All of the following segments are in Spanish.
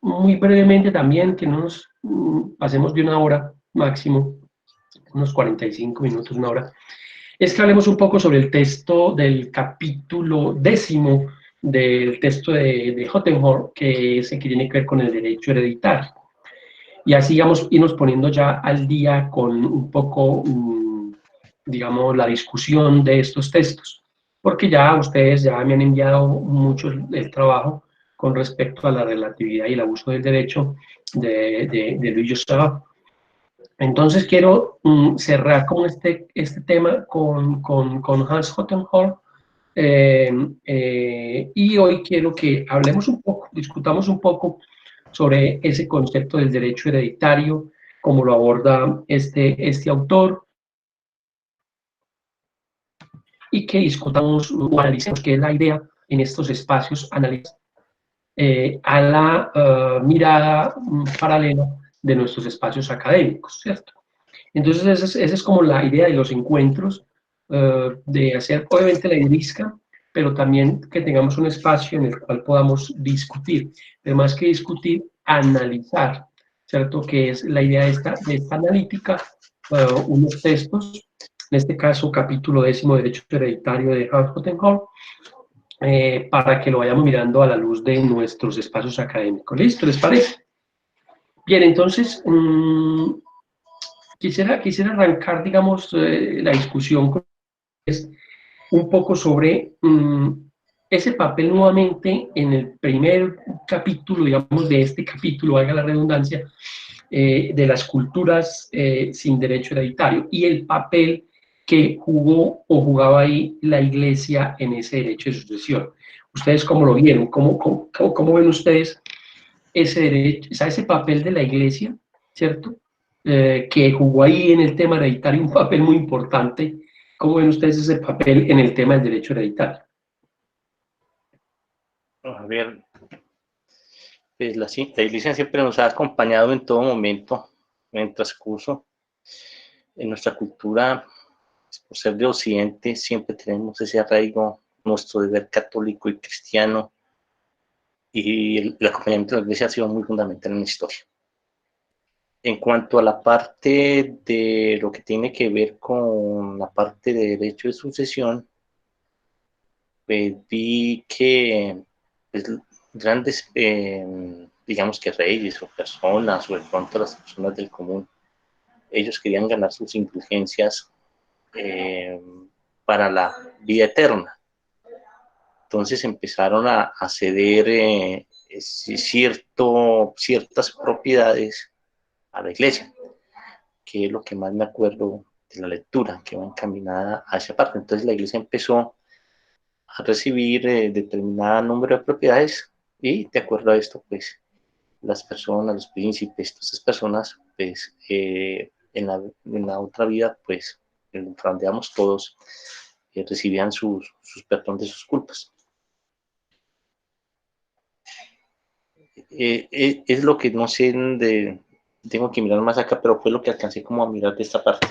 muy brevemente también, que no nos pasemos de una hora máximo, unos 45 minutos, una hora, es que hablemos un poco sobre el texto del capítulo 10 del texto de Hottenhorn, que es el que tiene que ver con el derecho hereditario. Y así vamos a irnos poniendo ya al día con un poco, digamos, la discusión de estos textos, porque ya ustedes ya me han enviado mucho el trabajo con respecto a la relatividad y el abuso del derecho de Louis Joseph. Entonces quiero cerrar con este tema con Hans Hottenhorn, y hoy quiero que hablemos un poco, discutamos un poco sobre ese concepto del derecho hereditario, cómo lo aborda este autor, y que discutamos o analicemos qué es la idea en estos espacios, analizar a la mirada paralela de nuestros espacios académicos, ¿cierto? Entonces esa es como la idea de los encuentros, de hacer obviamente la idrisca, pero también que tengamos un espacio en el cual podamos discutir, pero más que discutir, analizar, ¿cierto? Que es la idea de esta analítica, unos textos, en este caso capítulo 10, Derecho Hereditario de Hans Hottenhorn, para que lo vayamos mirando a la luz de nuestros espacios académicos. ¿Listo? ¿Les parece? Bien, entonces, quisiera arrancar, digamos, la discusión con un poco sobre ese papel nuevamente en el primer capítulo, digamos, de este capítulo, valga la redundancia, de las culturas sin derecho hereditario y el papel que jugó o jugaba ahí la Iglesia en ese derecho de sucesión. ¿Ustedes cómo lo vieron? ¿Cómo ven ustedes ese derecho, o sea, ese papel de la Iglesia, ¿cierto? Que jugó ahí en el tema hereditario un papel muy importante. ¿Cómo ven ustedes ese papel en el tema del derecho hereditario? A ver, pues la Iglesia siempre nos ha acompañado en todo momento, en el transcurso. En nuestra cultura, por ser de Occidente, siempre tenemos ese arraigo, nuestro deber católico y cristiano, y el acompañamiento de la Iglesia ha sido muy fundamental en la historia. En cuanto a la parte de lo que tiene que ver con la parte de derecho de sucesión, pues vi que pues, grandes, digamos que reyes o personas, o de pronto las personas del común, ellos querían ganar sus indulgencias para la vida eterna. Entonces empezaron a ceder ciertas propiedades a la iglesia, que es lo que más me acuerdo de la lectura, que va encaminada a esa parte. Entonces la iglesia empezó a recibir determinado número de propiedades y de acuerdo a esto, pues las personas, los príncipes, todas esas personas, pues en la otra vida, pues donde todos, recibían sus perdón de sus culpas. Es lo que no sé, tengo que mirar más acá, pero fue lo que alcancé como a mirar de esta parte.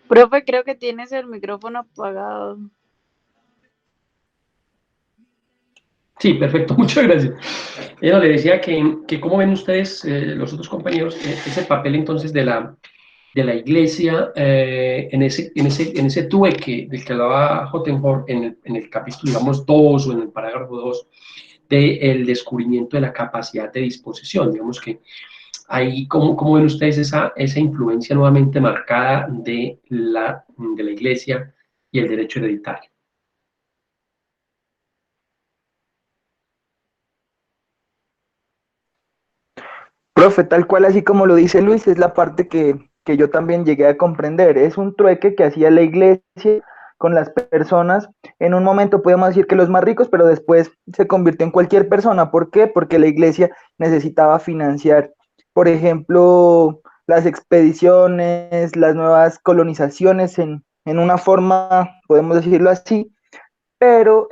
Profe, creo que tienes el micrófono apagado. Sí, perfecto, muchas gracias. Ella le decía que cómo ven ustedes, los otros compañeros, ese papel entonces de la Iglesia en ese trueque del que hablaba Hottenhorn en el capítulo, digamos, 2 o en el parágrafo 2, del descubrimiento de la capacidad de disposición. Digamos que ahí, ¿cómo ven ustedes esa influencia nuevamente marcada de la Iglesia y el derecho hereditario? Profe, tal cual así como lo dice Luis, es la parte que yo también llegué a comprender. Es un trueque que hacía la iglesia con las personas. En un momento podemos decir que los más ricos, pero después se convirtió en cualquier persona. ¿Por qué? Porque la iglesia necesitaba financiar, por ejemplo, las expediciones, las nuevas colonizaciones en una forma, podemos decirlo así, pero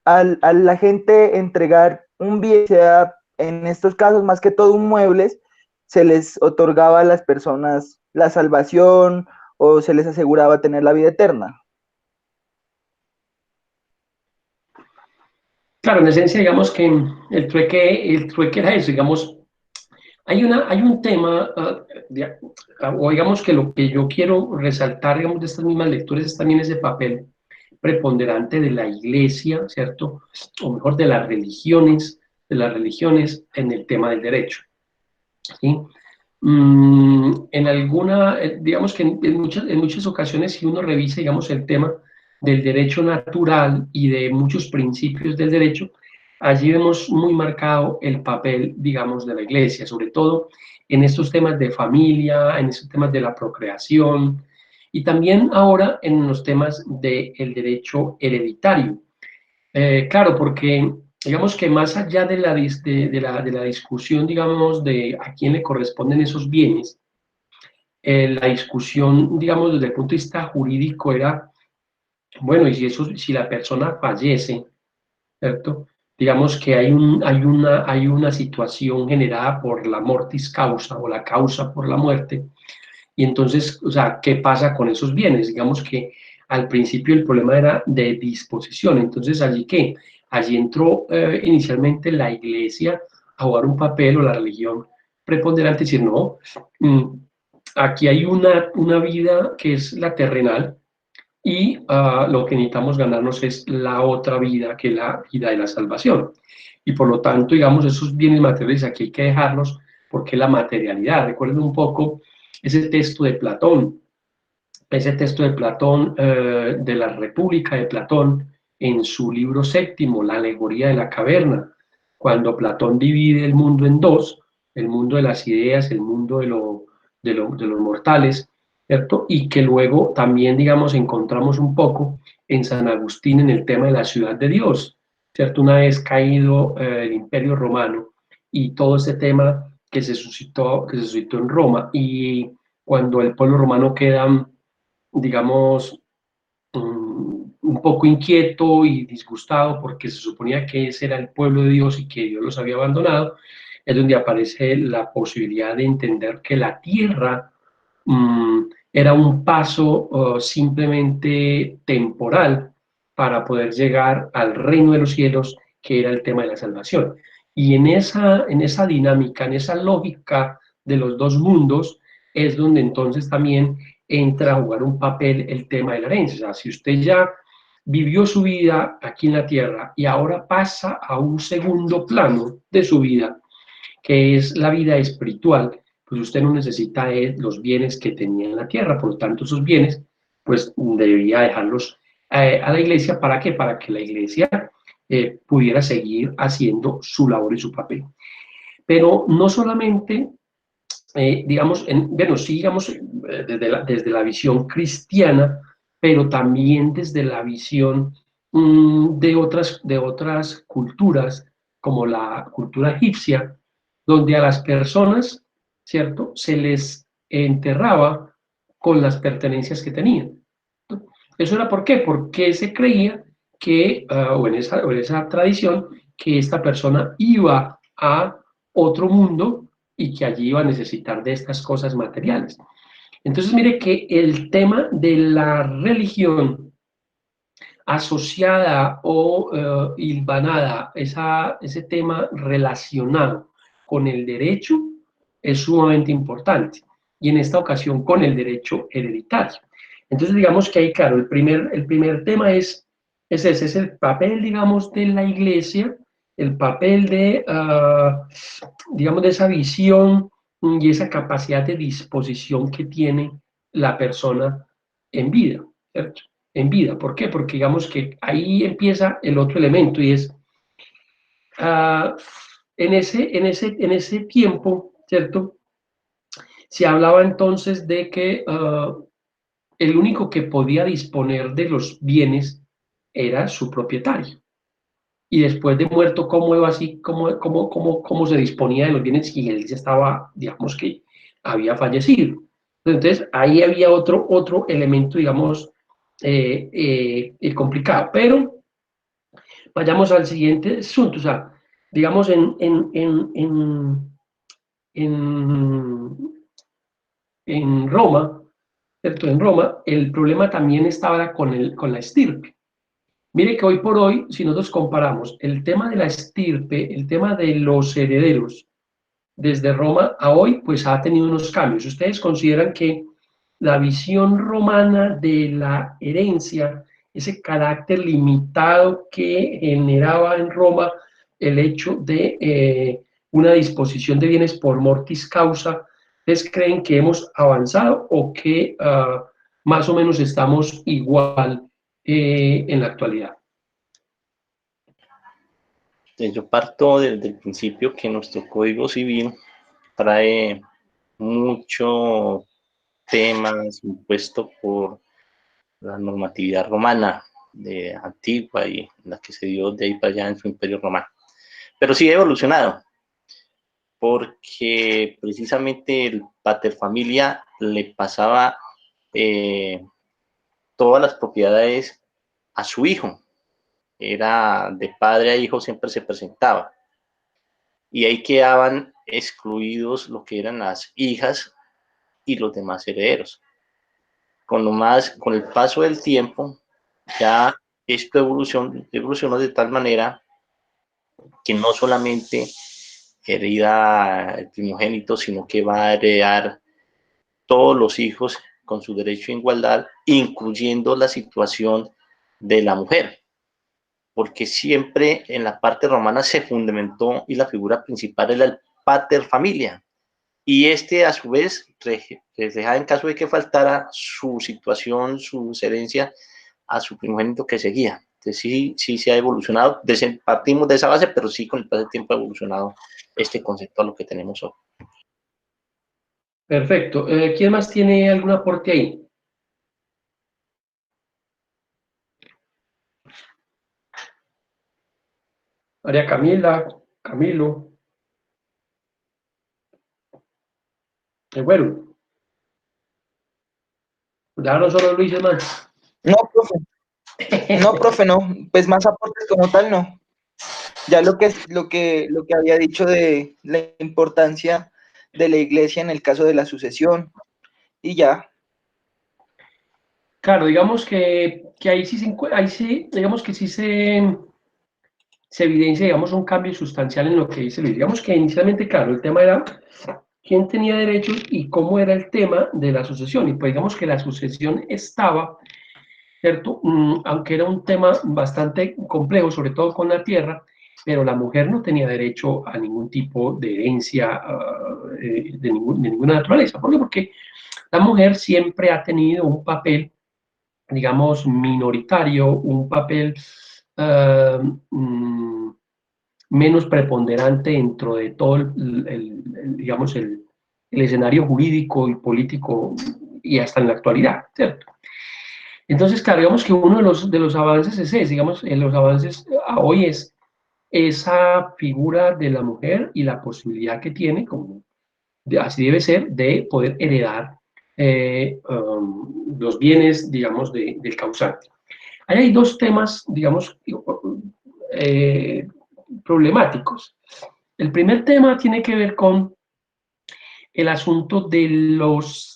a la gente entregar un bien, sea en estos casos más que todo un muebles, se les otorgaba a las personas la salvación o se les aseguraba tener la vida eterna. Claro, en esencia, digamos que el trueque era eso, digamos, hay un tema, o digamos que lo que yo quiero resaltar, digamos, de estas mismas lecturas es también ese papel preponderante de la iglesia, ¿cierto? O mejor, de las religiones en el tema del derecho, ¿sí? En alguna, digamos que en muchas ocasiones, si uno revisa, digamos, el tema del derecho natural y de muchos principios del derecho, allí vemos muy marcado el papel, digamos, de la iglesia, sobre todo en estos temas de familia, en estos temas de la procreación y también ahora en los temas del derecho hereditario. Claro, porque digamos que más allá de de la discusión, digamos, de a quién le corresponden esos bienes, la discusión, digamos, desde el punto de vista jurídico era, bueno, y si la persona fallece, ¿cierto? Digamos que hay una situación generada por la mortis causa o la causa por la muerte, y entonces, o sea, ¿qué pasa con esos bienes? Digamos que al principio el problema era de disposición, entonces allí ¿qué? Allí entró inicialmente la iglesia a jugar un papel o la religión preponderante, decir, no, aquí hay una vida que es la terrenal y lo que necesitamos ganarnos es la otra vida, que es la vida de la salvación. Y por lo tanto, digamos, esos bienes materiales aquí hay que dejarlos porque la materialidad, recuerden un poco ese texto de Platón, de la República de Platón, en su libro séptimo, La alegoría de la caverna, cuando Platón divide el mundo en dos, el mundo de las ideas, el mundo de los mortales, ¿cierto? Y que luego también, digamos, encontramos un poco en San Agustín en el tema de la ciudad de Dios, ¿cierto? Una vez caído el Imperio Romano y todo ese tema que se suscitó en Roma y cuando el pueblo romano queda, digamos, un poco inquieto y disgustado porque se suponía que ese era el pueblo de Dios y que Dios los había abandonado, es donde aparece la posibilidad de entender que la tierra era un paso simplemente temporal para poder llegar al reino de los cielos, que era el tema de la salvación. Y en esa dinámica, en esa lógica de los dos mundos, es donde entonces también entra a jugar un papel el tema de la herencia. O sea, si usted ya vivió su vida aquí en la tierra y ahora pasa a un segundo plano de su vida, que es la vida espiritual, pues usted no necesita los bienes que tenía en la tierra, por lo tanto esos bienes, pues debería dejarlos a la iglesia. ¿Para qué? Para que la iglesia pudiera seguir haciendo su labor y su papel. Pero no solamente digamos, bueno, sí, digamos, desde la visión cristiana, pero también desde la visión de otras culturas, como la cultura egipcia, donde a las personas, ¿cierto?, se les enterraba con las pertenencias que tenían. ¿Eso era por qué? Porque se creía que, o en esa tradición, que esta persona iba a otro mundo y que allí iba a necesitar de estas cosas materiales. Entonces, mire que el tema de la religión asociada o hilvanada, ese tema relacionado con el derecho es sumamente importante, y en esta ocasión con el derecho hereditario. Entonces, digamos que ahí, claro, el primer tema es ese, es el papel, digamos, de la iglesia, el papel de, digamos, de esa visión y esa capacidad de disposición que tiene la persona en vida, ¿cierto? En vida. ¿Por qué? Porque digamos que ahí empieza el otro elemento y es, uh, en ese tiempo, ¿cierto? Se hablaba entonces de que el único que podía disponer de los bienes era su propietario. Y después de muerto, ¿cómo iba así? ¿Cómo se disponía de los bienes si él ya estaba, digamos que había fallecido? Entonces, ahí había otro elemento, digamos, complicado. Pero vayamos al siguiente asunto. O sea, digamos, en Roma, ¿cierto? En Roma, el problema también estaba con la estirpe. Mire que hoy por hoy, si nosotros comparamos el tema de la estirpe, el tema de los herederos, desde Roma a hoy, pues ha tenido unos cambios. ¿Ustedes consideran que la visión romana de la herencia, ese carácter limitado que generaba en Roma el hecho de una disposición de bienes por mortis causa, ¿ustedes creen que hemos avanzado o que más o menos estamos igual en la actualidad? Yo parto desde el principio que nuestro Código Civil trae mucho temas impuestos por la normatividad romana de antigua y la que se dio de ahí para allá en su imperio romano. Pero sí ha evolucionado, porque precisamente el paterfamilia le pasaba todas las propiedades a su hijo. Era de padre a hijo, siempre se presentaba. Y ahí quedaban excluidos lo que eran las hijas y los demás herederos. Con el paso del tiempo, ya esto evolucionó de tal manera que no solamente hereda el primogénito, sino que va a heredar todos los hijos con su derecho a igualdad, incluyendo la situación de la mujer, porque siempre en la parte romana se fundamentó y la figura principal era el pater familia, y este a su vez reflejaba en caso de que faltara su situación, su herencia a su primogénito que seguía. Entonces sí se ha evolucionado, partimos de esa base, pero sí con el paso del tiempo ha evolucionado este concepto a lo que tenemos hoy. Perfecto. ¿Quién más tiene algún aporte ahí? María Camila, Camilo. Bueno, ya no solo Luis es más. No, profe, no. Pues más aportes como tal, no. Ya lo que había dicho de la importancia de la iglesia en el caso de la sucesión, y ya. Claro, digamos que ahí sí, digamos que sí se evidencia, digamos, un cambio sustancial en lo que dice Luis. Digamos que inicialmente, claro, el tema era quién tenía derechos y cómo era el tema de la sucesión. Y pues digamos que la sucesión estaba, ¿cierto? Aunque era un tema bastante complejo, sobre todo con la tierra, pero la mujer no tenía derecho a ningún tipo de herencia de ninguna naturaleza. ¿Por qué? Porque la mujer siempre ha tenido un papel, digamos, minoritario, un papel menos preponderante dentro de todo digamos, el escenario jurídico y político y hasta en la actualidad, ¿cierto? Entonces, claro, digamos que uno de los avances es ese, digamos, en los avances hoy es esa figura de la mujer y la posibilidad que tiene, como así debe ser, de poder heredar los bienes, digamos, del causante. Ahí hay dos temas, digamos, eh, problemáticos. El primer tema tiene que ver con el asunto de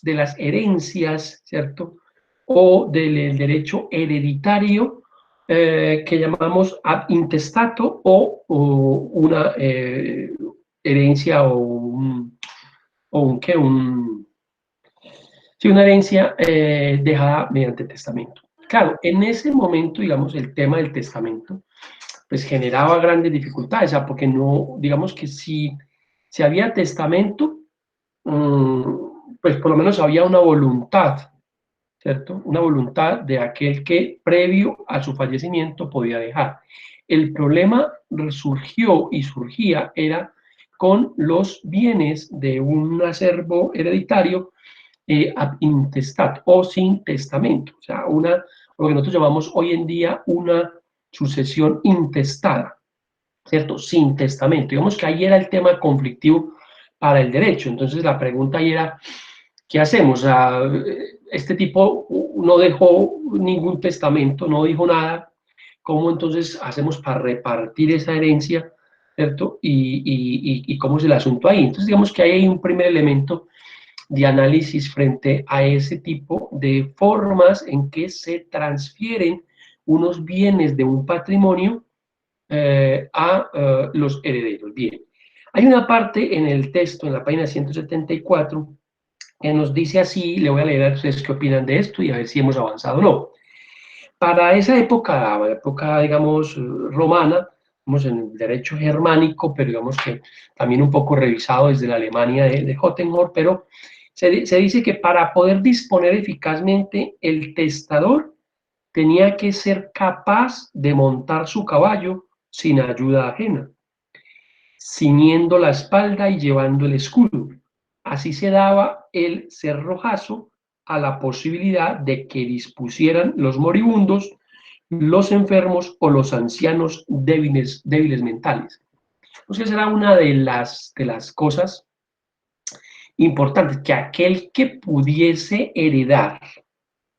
las herencias, ¿cierto? O del derecho hereditario que llamamos ab intestato o una herencia sí, una herencia dejada mediante testamento. Claro, en ese momento, digamos, el tema del testamento, pues generaba grandes dificultades, porque no, digamos que si había testamento, pues por lo menos había una voluntad, ¿cierto? Una voluntad de aquel que previo a su fallecimiento podía dejar. El problema surgió y surgía era con los bienes de un acervo hereditario ab intestat o sin testamento, o sea, lo que nosotros llamamos hoy en día una sucesión intestada, ¿cierto? Sin testamento. Digamos que ahí era el tema conflictivo para el derecho. Entonces la pregunta ahí era, ¿qué hacemos? O sea, este tipo no dejó ningún testamento, no dijo nada. ¿Cómo entonces hacemos para repartir esa herencia ¿cierto? Y cómo es el asunto ahí. Entonces, digamos que ahí hay un primer elemento de análisis frente a ese tipo de formas en que se transfieren unos bienes de un patrimonio a los herederos. Bien, hay una parte en el texto, en la página 174, que nos dice así, le voy a leer a ustedes qué opinan de esto y a ver si hemos avanzado o no. Para esa época, digamos, romana, vamos en el derecho germánico, pero digamos que también un poco revisado desde la Alemania de Hottenhor, pero se dice que para poder disponer eficazmente el testador tenía que ser capaz de montar su caballo sin ayuda ajena, ciñendo la espalda y llevando el escudo. Así se daba el cerrojazo a la posibilidad de que dispusieran los moribundos, los enfermos o los ancianos débiles mentales. Entonces era una de las cosas importantes, que aquel que pudiese heredar,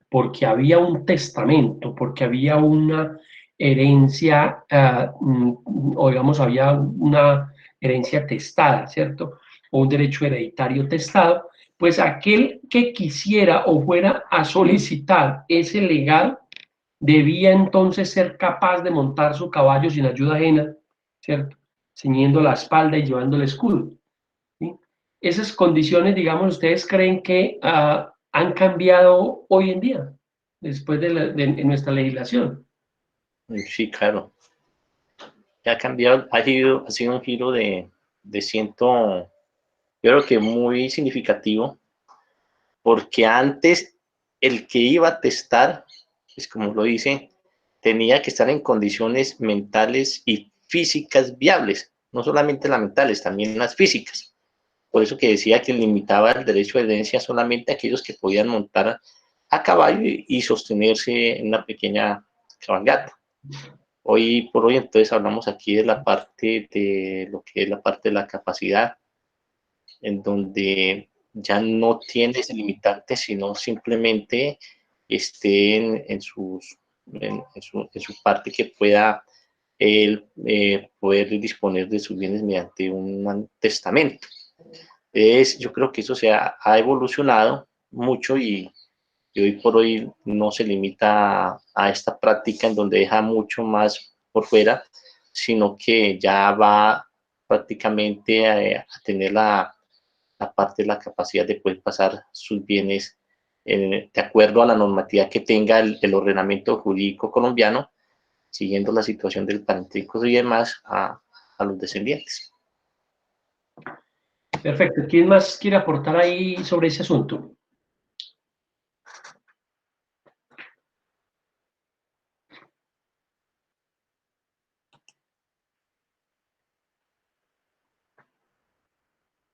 porque había un testamento, porque había una herencia, o digamos, había una herencia testada, ¿cierto? O un derecho hereditario testado, pues aquel que quisiera o fuera a solicitar ese legado debía entonces ser capaz de montar su caballo sin ayuda ajena, ¿cierto? Ciñendo la espalda y llevando el escudo. ¿Sí? Esas condiciones, digamos, ¿ustedes creen que han cambiado hoy en día, después de nuestra legislación? Sí, claro. Ya ha cambiado, ha sido un giro de ciento, yo creo que muy significativo, porque antes el que iba a testar, pues como lo dice, tenía que estar en condiciones mentales y físicas viables, no solamente las mentales, también las físicas. Por eso que decía que limitaba el derecho de herencia solamente a aquellos que podían montar a caballo y sostenerse en una pequeña cabalgata. Hoy por hoy entonces hablamos aquí de la parte de lo que es la parte de la capacidad, en donde ya no tiene ese limitante, sino simplemente esté en su parte que pueda él poder disponer de sus bienes mediante un testamento. Yo creo que eso ha evolucionado mucho y hoy por hoy no se limita a esta práctica en donde deja mucho más por fuera, sino que ya va prácticamente a tener la parte de la capacidad de poder pasar sus bienes de acuerdo a la normativa que tenga el ordenamiento jurídico colombiano, siguiendo la situación del parentesco y demás a los descendientes. Perfecto. ¿Quién más quiere aportar ahí sobre ese asunto?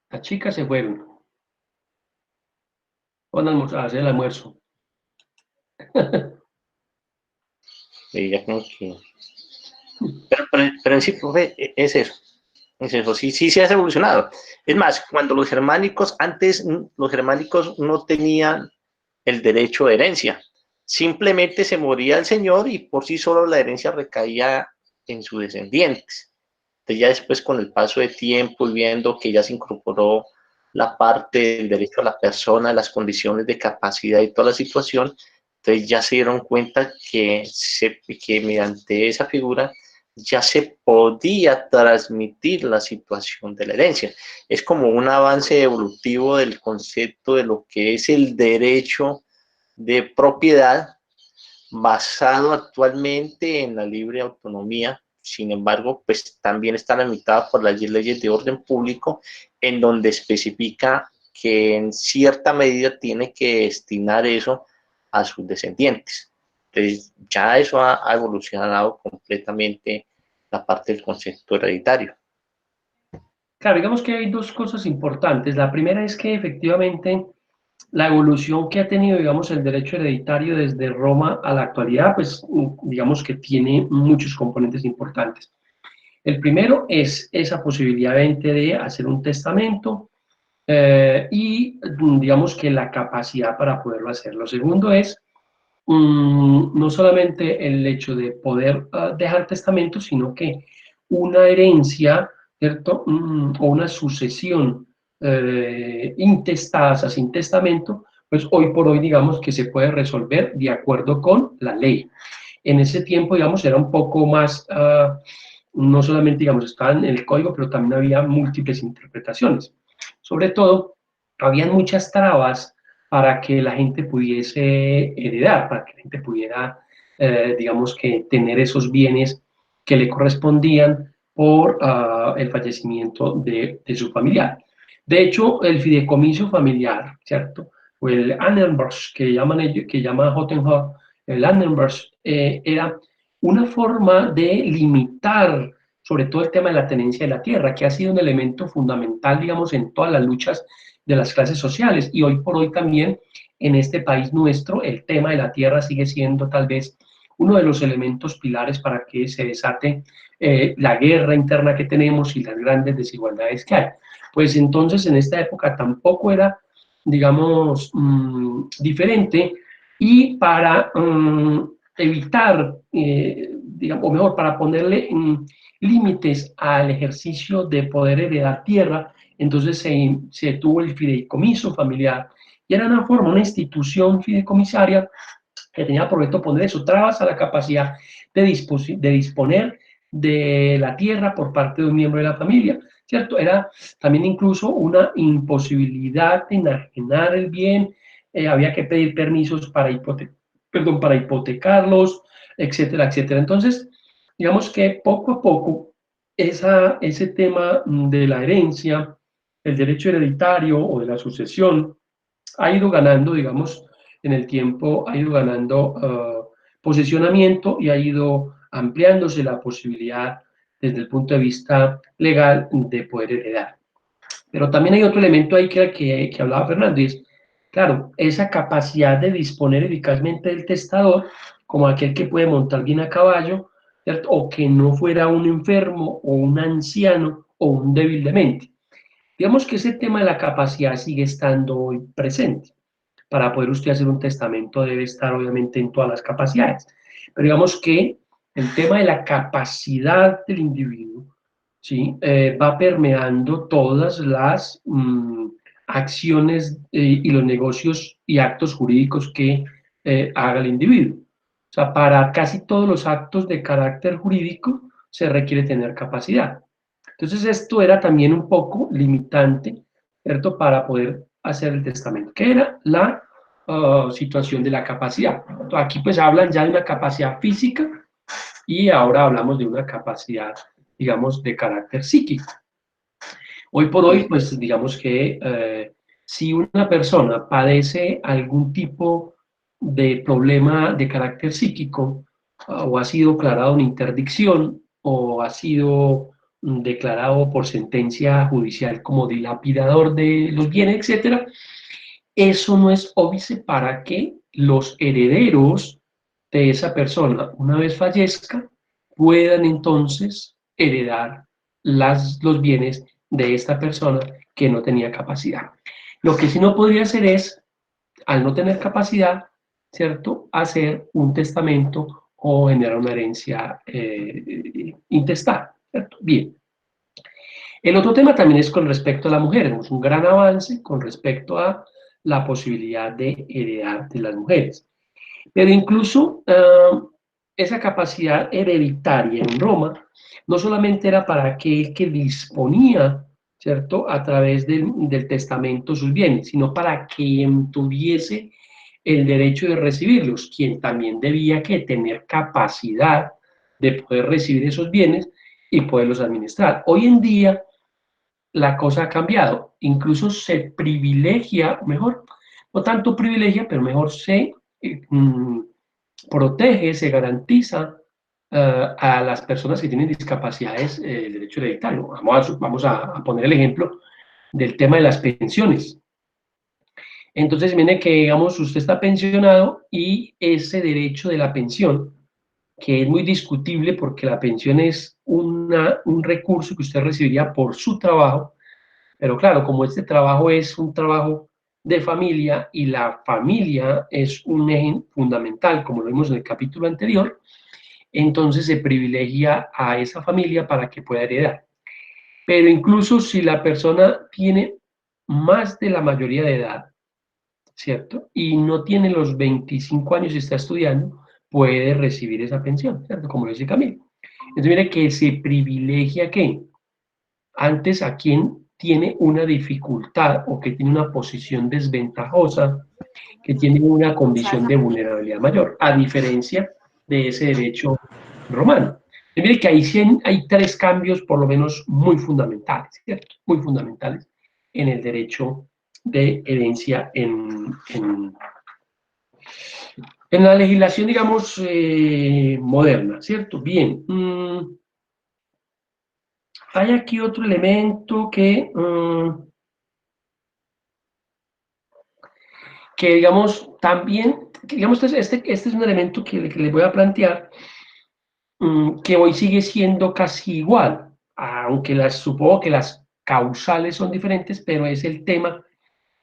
Las chicas se fueron. Van a hacer el almuerzo. Y ya como que... Pero en sí, profe, es eso. Es eso, sí, sí se ha evolucionado. Es más, cuando antes los germánicos no tenían el derecho de herencia. Simplemente se moría el señor y por sí solo la herencia recaía en sus descendientes. Entonces ya después con el paso de tiempo y viendo que ya se incorporó la parte del derecho a la persona, las condiciones de capacidad y toda la situación, entonces ya se dieron cuenta que mediante esa figura ya se podía transmitir la situación de la herencia. Es como un avance evolutivo del concepto de lo que es el derecho de propiedad basado actualmente en la libre autonomía. Sin embargo, pues también está limitada por las leyes de orden público, en donde especifica que en cierta medida tiene que destinar eso a sus descendientes. Entonces, ya eso ha evolucionado completamente la parte del concepto hereditario. Claro, digamos que hay dos cosas importantes. La primera es que efectivamente la evolución que ha tenido, digamos, el derecho hereditario desde Roma a la actualidad, pues digamos que tiene muchos componentes importantes. El primero es esa posibilidad de hacer un testamento y digamos que la capacidad para poderlo hacer. Lo segundo es no solamente el hecho de poder dejar testamento, sino que una herencia, ¿cierto? O una sucesión intestada, sin testamento, pues hoy por hoy digamos que se puede resolver de acuerdo con la ley. En ese tiempo, digamos, era un poco más, no solamente, digamos, estaba en el código, pero también había múltiples interpretaciones. Sobre todo, habían muchas trabas para que la gente pudiese heredar, para que la gente pudiera, digamos, que tener esos bienes que le correspondían por el fallecimiento de su familiar. De hecho, el fideicomiso familiar, ¿cierto? O el Annenberg, que llaman ellos, que llama Hottenhot, el Annenberg, era una forma de limitar sobre todo el tema de la tenencia de la tierra, que ha sido un elemento fundamental, digamos, en todas las luchas de las clases sociales. Y hoy por hoy también en este país nuestro, el tema de la tierra sigue siendo tal vez uno de los elementos pilares para que se desate la guerra interna que tenemos y las grandes desigualdades que hay. Pues entonces en esta época tampoco era, digamos, diferente, y para evitar, digamos, o mejor, para ponerle límites al ejercicio de poder heredar tierra, entonces se tuvo el fideicomiso familiar, y era una forma, una institución fideicomisaria que tenía por objeto poner eso, trabas a la capacidad de disponer de la tierra por parte de un miembro de la familia, ¿cierto? Era también incluso una imposibilidad de enajenar el bien, había que pedir permisos para hipotecarlos, etcétera, etcétera. Entonces, digamos que poco a poco ese tema de la herencia, el derecho hereditario o de la sucesión, ha ido ganando, digamos, en el tiempo, ha ido ganando posicionamiento y ha ido ampliándose la posibilidad desde el punto de vista legal de poder heredar. Pero también hay otro elemento ahí que hablaba Fernando, y es, claro, esa capacidad de disponer eficazmente del testador, como aquel que puede montar bien a caballo, ¿cierto? O que no fuera un enfermo o un anciano o un débil de mente. Digamos que ese tema de la capacidad sigue estando hoy presente. Para poder usted hacer un testamento debe estar obviamente en todas las capacidades. Pero digamos que el tema de la capacidad del individuo, ¿sí? Va permeando todas las acciones y los negocios y actos jurídicos que haga el individuo. O sea, para casi todos los actos de carácter jurídico se requiere tener capacidad. Entonces esto era también un poco limitante, ¿cierto? Para poder hacer el testamento, que era la situación de la capacidad. Entonces, aquí pues hablan ya de una capacidad física y ahora hablamos de una capacidad, digamos, de carácter psíquico. Hoy por hoy, pues digamos que si una persona padece algún tipo de problema de carácter psíquico, o ha sido declarado una interdicción, o ha sido declarado por sentencia judicial como dilapidador de los bienes, etcétera, eso no es óbice para que los herederos de esa persona, una vez fallezca, puedan entonces heredar los bienes de esta persona que no tenía capacidad. Lo que sí no podría hacer es, al no tener capacidad, ¿cierto?, hacer un testamento o generar una herencia intestada, ¿cierto? Bien. El otro tema también es con respecto a la mujer. Tenemos un gran avance con respecto a la posibilidad de heredar de las mujeres. Pero incluso esa capacidad hereditaria en Roma no solamente era para aquel que disponía, ¿cierto?, a través del testamento sus bienes, sino para quien tuviese el derecho de recibirlos, quien también debía que tener capacidad de poder recibir esos bienes y poderlos administrar. Hoy en día la cosa ha cambiado, incluso se privilegia, mejor, no tanto privilegia, pero mejor se protege, se garantiza a las personas que tienen discapacidades el derecho hereditario. Vamos a poner el ejemplo del tema de las pensiones. Entonces, viene que, digamos, usted está pensionado y ese derecho de la pensión, que es muy discutible porque la pensión es un recurso que usted recibiría por su trabajo, pero claro, como este trabajo es un trabajo de familia y la familia es un eje fundamental, como lo vimos en el capítulo anterior, entonces se privilegia a esa familia para que pueda heredar. Pero incluso si la persona tiene más de la mayoría de edad, ¿cierto? Y no tiene los 25 años y está estudiando, puede recibir esa pensión, ¿cierto? Como dice Camilo. Entonces, mire que se privilegia ¿qué? Antes a quien tiene una dificultad o que tiene una posición desventajosa, que tiene una condición de vulnerabilidad mayor, a diferencia de ese derecho romano. Y mire que ahí sí hay tres cambios, por lo menos muy fundamentales, ¿cierto? Muy fundamentales en el derecho de herencia en la legislación, digamos, moderna, ¿cierto? Bien. Hay aquí otro elemento que digamos, también, digamos, este es un elemento que les voy a plantear, que hoy sigue siendo casi igual, aunque supongo que las causales son diferentes, pero es el tema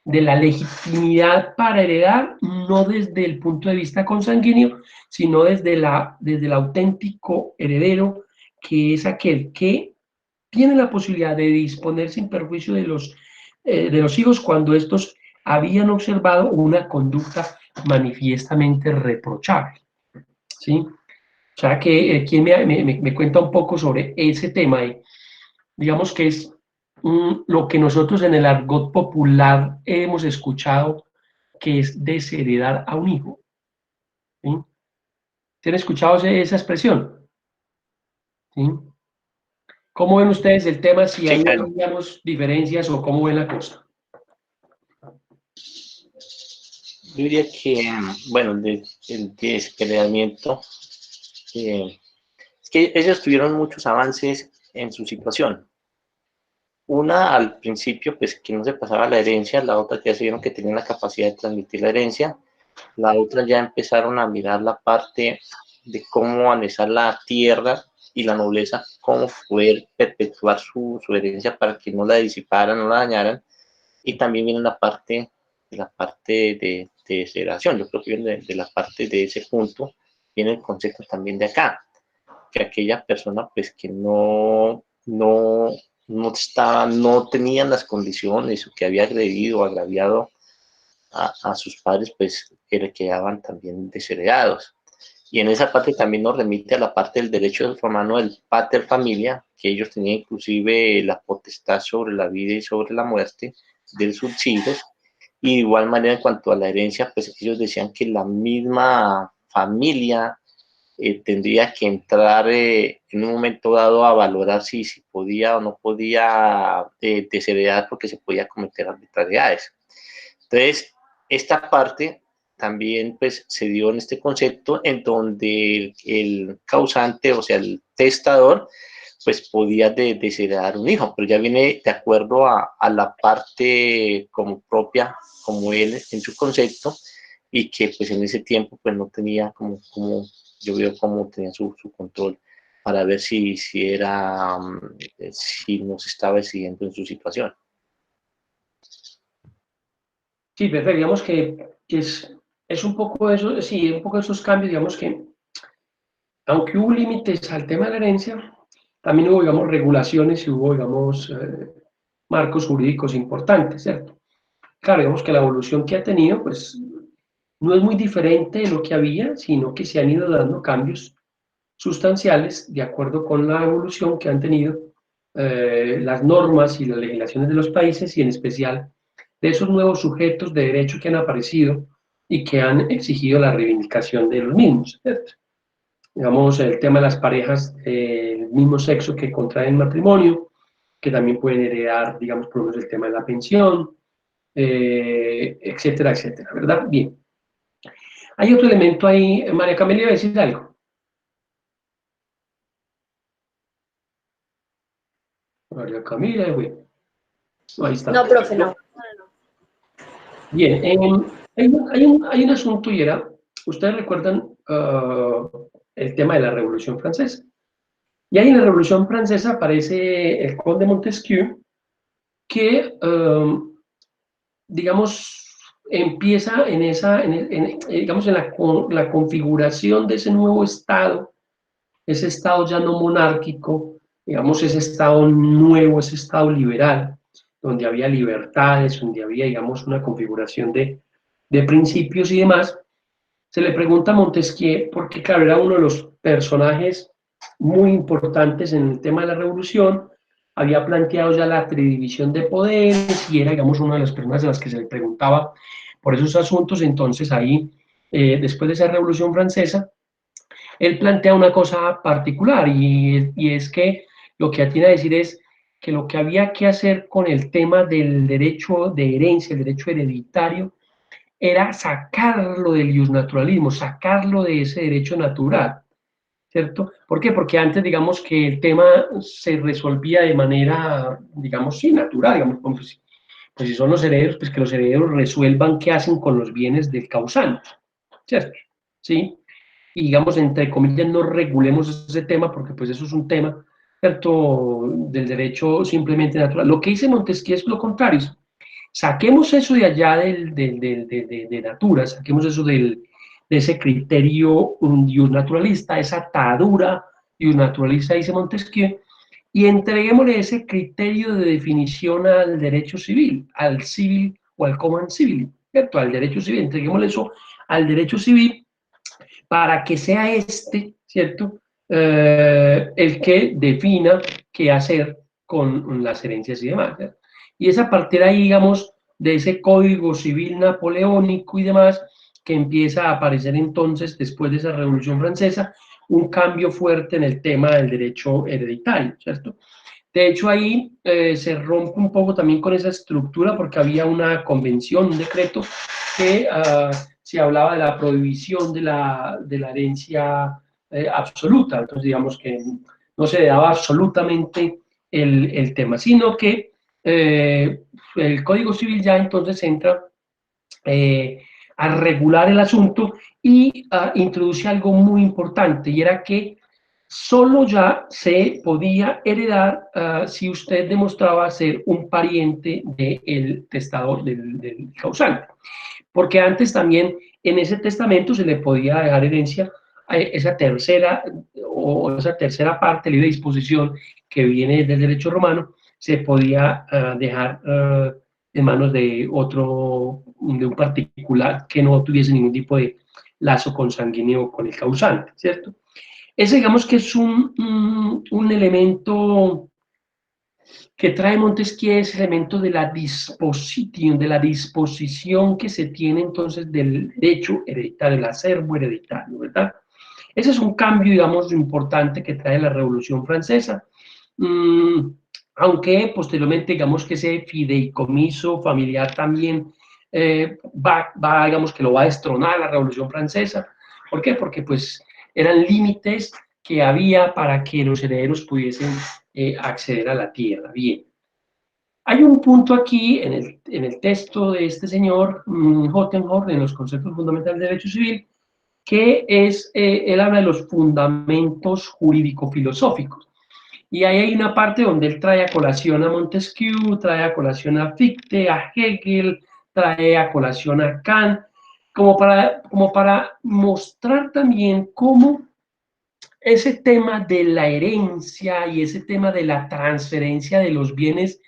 de la legitimidad para heredar, no desde el punto de vista consanguíneo, sino desde el auténtico heredero, que es aquel que tiene la posibilidad de disponer sin perjuicio de los hijos cuando estos habían observado una conducta manifiestamente reprochable, ¿sí? O sea, que quien me cuenta un poco sobre ese tema, digamos que es lo que nosotros en el argot popular hemos escuchado, que es desheredar a un hijo. ¿Sí? ¿Se han escuchado esa expresión? ¿Sí? ¿Cómo ven ustedes el tema? Si Sí, hay, claro. digamos, diferencias o cómo ven la cosa. Yo diría que, bueno, el desheredamiento, es que ellos tuvieron muchos avances en su situación. Una, al principio, pues que no se pasaba la herencia, la otra que ya se vieron que tenían la capacidad de transmitir la herencia, la otra ya empezaron a mirar la parte de cómo anexar la tierra y la nobleza, cómo poder perpetuar su herencia para que no la disiparan, no la dañaran, y también viene la parte de desheredación. Yo creo que viene de la parte de ese punto, viene el concepto también de acá, que aquella persona pues que no tenían las condiciones o que había agredido o agraviado a sus padres, pues que le quedaban también desheredados. Y en esa parte también nos remite a la parte del derecho romano del pater familia, que ellos tenían inclusive la potestad sobre la vida y sobre la muerte de sus hijos. Y de igual manera en cuanto a la herencia, pues ellos decían que la misma familia tendría que entrar en un momento dado a valorar si podía o no podía desheredar porque se podía cometer arbitrariedades. Entonces, esta parte también pues se dio en este concepto en donde el causante, o sea, el testador, pues podía desheredar un hijo, pero ya viene de acuerdo a la parte como propia, como él en su concepto, y que pues en ese tiempo pues no tenía como yo veo cómo tenía su control para ver si no se estaba decidiendo en su situación. Sí, perfecto. Digamos que es un poco eso, sí, un poco esos cambios, digamos que, aunque hubo límites al tema de la herencia, también hubo, digamos, regulaciones y hubo, digamos, marcos jurídicos importantes, ¿cierto? Claro, digamos que la evolución que ha tenido, pues, no es muy diferente de lo que había, sino que se han ido dando cambios sustanciales de acuerdo con la evolución que han tenido las normas y las legislaciones de los países y en especial de esos nuevos sujetos de derecho que han aparecido y que han exigido la reivindicación de los mismos, ¿cierto? Digamos, el tema de las parejas del mismo sexo que contraen matrimonio, que también pueden heredar, digamos, por lo menos el tema de la pensión, etcétera, etcétera, ¿verdad? Bien. Hay otro elemento ahí, María Camelia, iba a decir algo. María Camila, güey. Ahí está. No, profe, no. Bien, hay un asunto y era, ustedes recuerdan el tema de la Revolución Francesa. Y ahí en la Revolución Francesa aparece el conde Montesquieu, que, digamos, empieza digamos, en la configuración de ese nuevo Estado ese Estado ya no monárquico, digamos, ese Estado nuevo, ese Estado liberal, donde había libertades, donde había, digamos, una configuración de principios y demás, se le pregunta a Montesquieu, porque claro, era uno de los personajes muy importantes en el tema de la revolución, había planteado ya la tridivisión de poderes y era, digamos, una de las personas a las que se le preguntaba por esos asuntos. Entonces ahí, después de esa Revolución Francesa, él plantea una cosa particular y es que lo que tiene a decir es que lo que había que hacer con el tema del derecho de herencia, el derecho hereditario, era sacarlo del iusnaturalismo, sacarlo de ese derecho natural, ¿cierto? ¿Por qué? Porque antes, digamos, que el tema se resolvía de manera, digamos, sí, natural, digamos, pues si son los herederos, pues que los herederos resuelvan qué hacen con los bienes del causante, ¿cierto? ¿Sí? Y digamos, entre comillas, no regulemos ese tema porque pues eso es un tema, ¿cierto?, del derecho simplemente natural. Lo que dice Montesquieu es lo contrario. Saquemos eso de allá de natura, saquemos eso de ese criterio naturalista, esa atadura naturalista, dice Montesquieu, y entreguémosle ese criterio de definición al derecho civil, al civil o al common civil, ¿cierto? Al derecho civil, entreguémosle eso al derecho civil para que sea este, ¿cierto? El que defina qué hacer con las herencias y demás, ¿cierto? Y es a partir de ahí, digamos, de ese código civil napoleónico y demás, que empieza a aparecer entonces, después de esa Revolución Francesa, un cambio fuerte en el tema del derecho hereditario, ¿cierto? De hecho, ahí se rompe un poco también con esa estructura porque había una convención, un decreto que se hablaba de la prohibición de la herencia absoluta. Entonces, digamos que no se daba absolutamente el tema, sino que el Código Civil ya entonces entra a regular el asunto y introduce algo muy importante, y era que solo ya se podía heredar si usted demostraba ser un pariente del testador, del causante. Porque antes también en ese testamento se le podía dejar herencia a esa tercera o esa tercera parte, libre disposición que viene del derecho romano, se podía dejar en manos de otro, de un particular que no tuviese ningún tipo de lazo consanguíneo con el causante, ¿cierto? Ese digamos que es un elemento que trae Montesquieu, ese elemento de la disposición que se tiene entonces del derecho hereditario, el acervo hereditario, ¿verdad? Ese es un cambio, digamos, importante que trae la Revolución Francesa, aunque posteriormente, digamos, que ese fideicomiso familiar también digamos, que lo va a destronar la Revolución Francesa. ¿Por qué? Porque, pues, eran límites que había para que los herederos pudiesen acceder a la tierra. Bien. Hay un punto aquí en el texto de este señor Hottenhorn, en los conceptos fundamentales del derecho civil, que es, él habla de los fundamentos jurídico-filosóficos. Y ahí hay una parte donde él trae a colación a Montesquieu, trae a colación a Fichte, a Hegel, trae a colación a Kant, como para mostrar también cómo ese tema de la herencia y ese tema de la transferencia de los bienes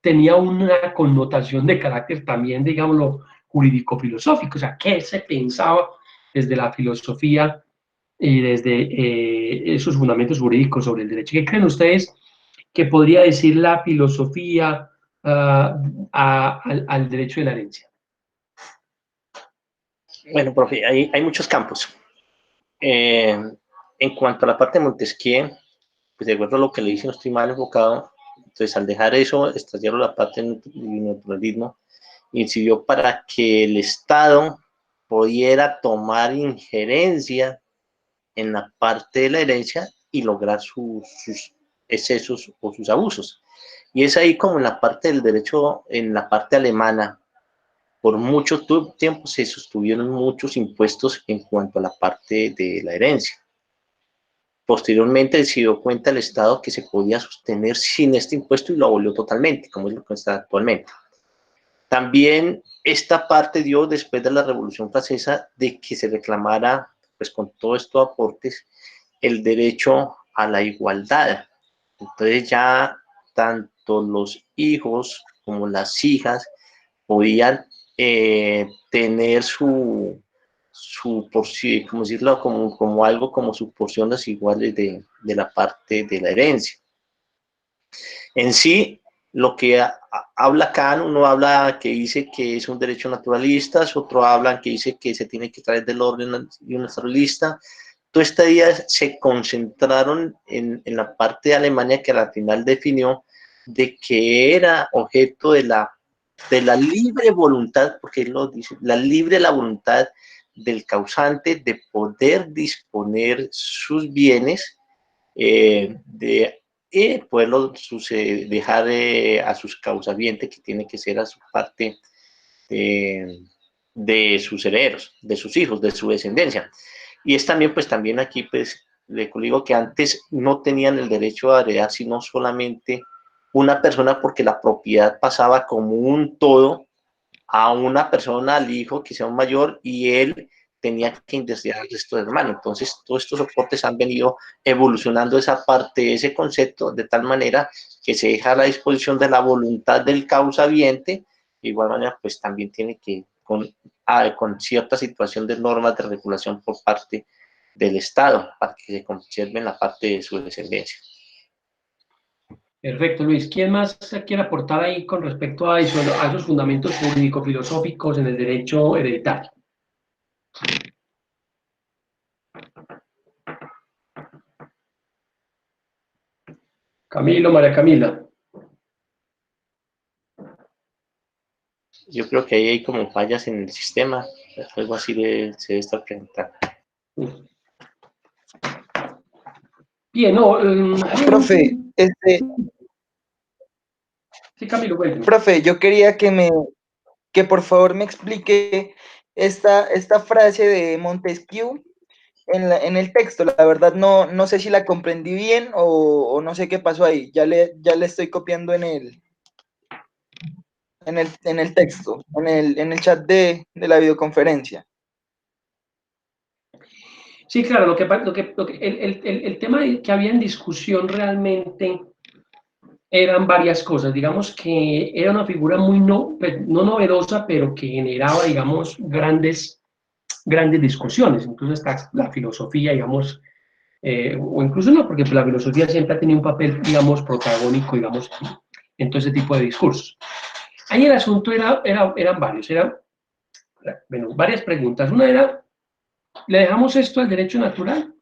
tenía una connotación de carácter también, digámoslo, jurídico-filosófico. O sea, ¿qué se pensaba desde la filosofía y desde esos fundamentos jurídicos sobre el derecho? ¿Qué creen ustedes que podría decir la filosofía al derecho de la herencia? Bueno, profe, hay muchos campos. En cuanto a la parte de Montesquieu, pues de acuerdo a lo que le dicen, no estoy mal enfocado. Entonces, al dejar eso, extrayeron la parte del naturalismo, incidió para que el Estado pudiera tomar injerencia en la parte de la herencia y lograr sus excesos o sus abusos. Y es ahí como en la parte del derecho, en la parte alemana, por mucho tiempo se sostuvieron muchos impuestos en cuanto a la parte de la herencia. Posteriormente se dio cuenta el Estado que se podía sostener sin este impuesto y lo abolió totalmente, como es lo que está actualmente. También esta parte dio después de la Revolución Francesa de que se reclamara, pues con todos estos aportes, el derecho a la igualdad. Entonces ya tanto los hijos como las hijas podían tener su porción, como decirlo, como algo como sus porciones iguales de la parte de la herencia. En sí, lo que habla Kant, uno habla que dice que es un derecho naturalista, otro habla que dice que se tiene que traer del orden naturalista. Toda esta idea se concentraron en la parte de Alemania que al final definió de que era objeto de la libre voluntad, porque él lo dice, la voluntad del causante de poder disponer sus bienes, de poderlo dejar a sus causavientes, que tiene que ser a su parte de sus herederos, de sus hijos, de su descendencia. Y es también, pues también aquí, pues, le digo que antes no tenían el derecho a heredar, sino solamente una persona, porque la propiedad pasaba como un todo a una persona, al hijo que sea un mayor, y él tenía que investigar al resto de hermanos. Entonces, todos estos soportes han venido evolucionando esa parte, ese concepto, de tal manera que se deja a la disposición de la voluntad del causaviente. De igual manera, pues también tiene que, con cierta situación de normas de regulación por parte del Estado, para que se conserve en la parte de su descendencia. Perfecto, Luis. ¿Quién más quiere aportar ahí con respecto a eso, a esos fundamentos jurídico-filosóficos en el derecho hereditario? Camilo, María Camila. Yo creo que ahí hay como fallas en el sistema, algo así se debe estar presentando. Bien, no. Profe, Sí, Camilo, bueno. profe, yo quería que por favor me explique esta frase de Montesquieu en el texto. La verdad no sé si la comprendí bien o no sé qué pasó ahí. Ya le estoy copiando en el texto, en el chat de la videoconferencia. Sí, claro, el tema que había en discusión realmente eran varias cosas. Digamos que era una figura muy no novedosa, pero que generaba, digamos, grandes discusiones. Incluso está la filosofía, digamos, o incluso no, porque la filosofía siempre ha tenido un papel, digamos, protagónico, digamos, en todo ese tipo de discursos. Ahí el asunto eran varios, bueno, varias preguntas. Una era, ¿le dejamos esto al derecho natural?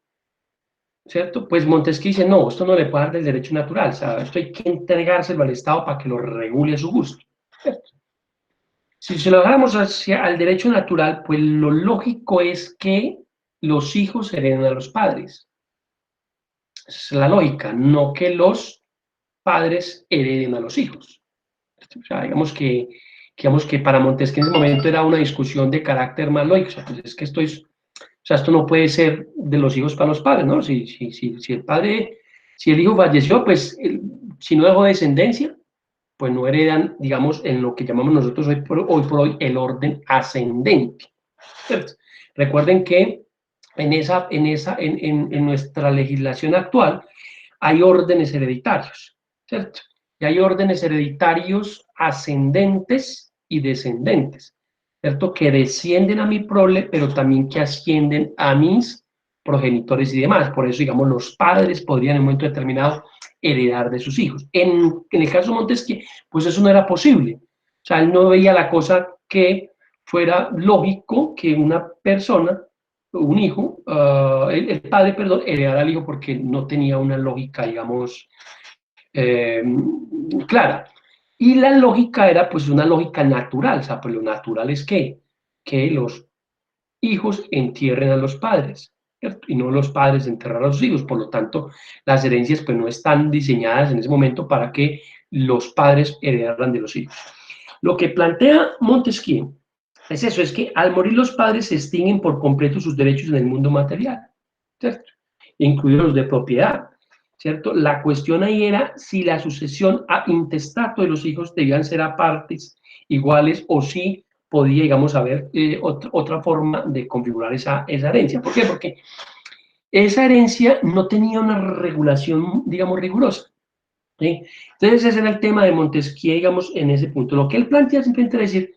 ¿Cierto? Pues Montesquieu dice, no, esto no le puede dar del derecho natural, o sea, esto hay que entregárselo al Estado para que lo regule a su gusto. ¿Cierto? Si se lo dejáramos al derecho natural, pues lo lógico es que los hijos hereden a los padres. Esa es la lógica, no que los padres hereden a los hijos. O sea, digamos que para Montesquieu en ese momento era una discusión de carácter más lógico. O sea, pues es que esto no puede ser de los hijos para los padres, ¿no? Si el hijo falleció, pues si no dejó descendencia, pues no heredan, digamos, en lo que llamamos nosotros hoy por hoy el orden ascendente. ¿Cierto? Recuerden que en nuestra legislación actual hay órdenes hereditarios, ¿cierto? Y hay órdenes hereditarios ascendentes y descendentes, ¿cierto? Que descienden a mi prole, pero también que ascienden a mis progenitores y demás. Por eso, digamos, los padres podrían en un momento determinado heredar de sus hijos. En el caso de Montesquieu, pues eso no era posible. O sea, él no veía la cosa que fuera lógico que una persona, un hijo, el padre, perdón, heredara al hijo porque no tenía una lógica, digamos, clara. Y la lógica era pues una lógica natural, o sea, pues lo natural es que los hijos entierren a los padres, ¿cierto? Y no los padres enterrar a los hijos. Por lo tanto, las herencias pues no están diseñadas en ese momento para que los padres heredaran de los hijos. Lo que plantea Montesquieu es eso, es que al morir los padres se extinguen por completo sus derechos en el mundo material, ¿cierto? Incluidos los de propiedad, ¿cierto? La cuestión ahí era si la sucesión a intestato de los hijos debían ser a partes iguales o si podía, digamos, haber otra forma de configurar esa herencia. ¿Por qué? Porque esa herencia no tenía una regulación, digamos, rigurosa. ¿Sí? Entonces ese era el tema de Montesquieu, digamos, en ese punto. Lo que él plantea simplemente es decir,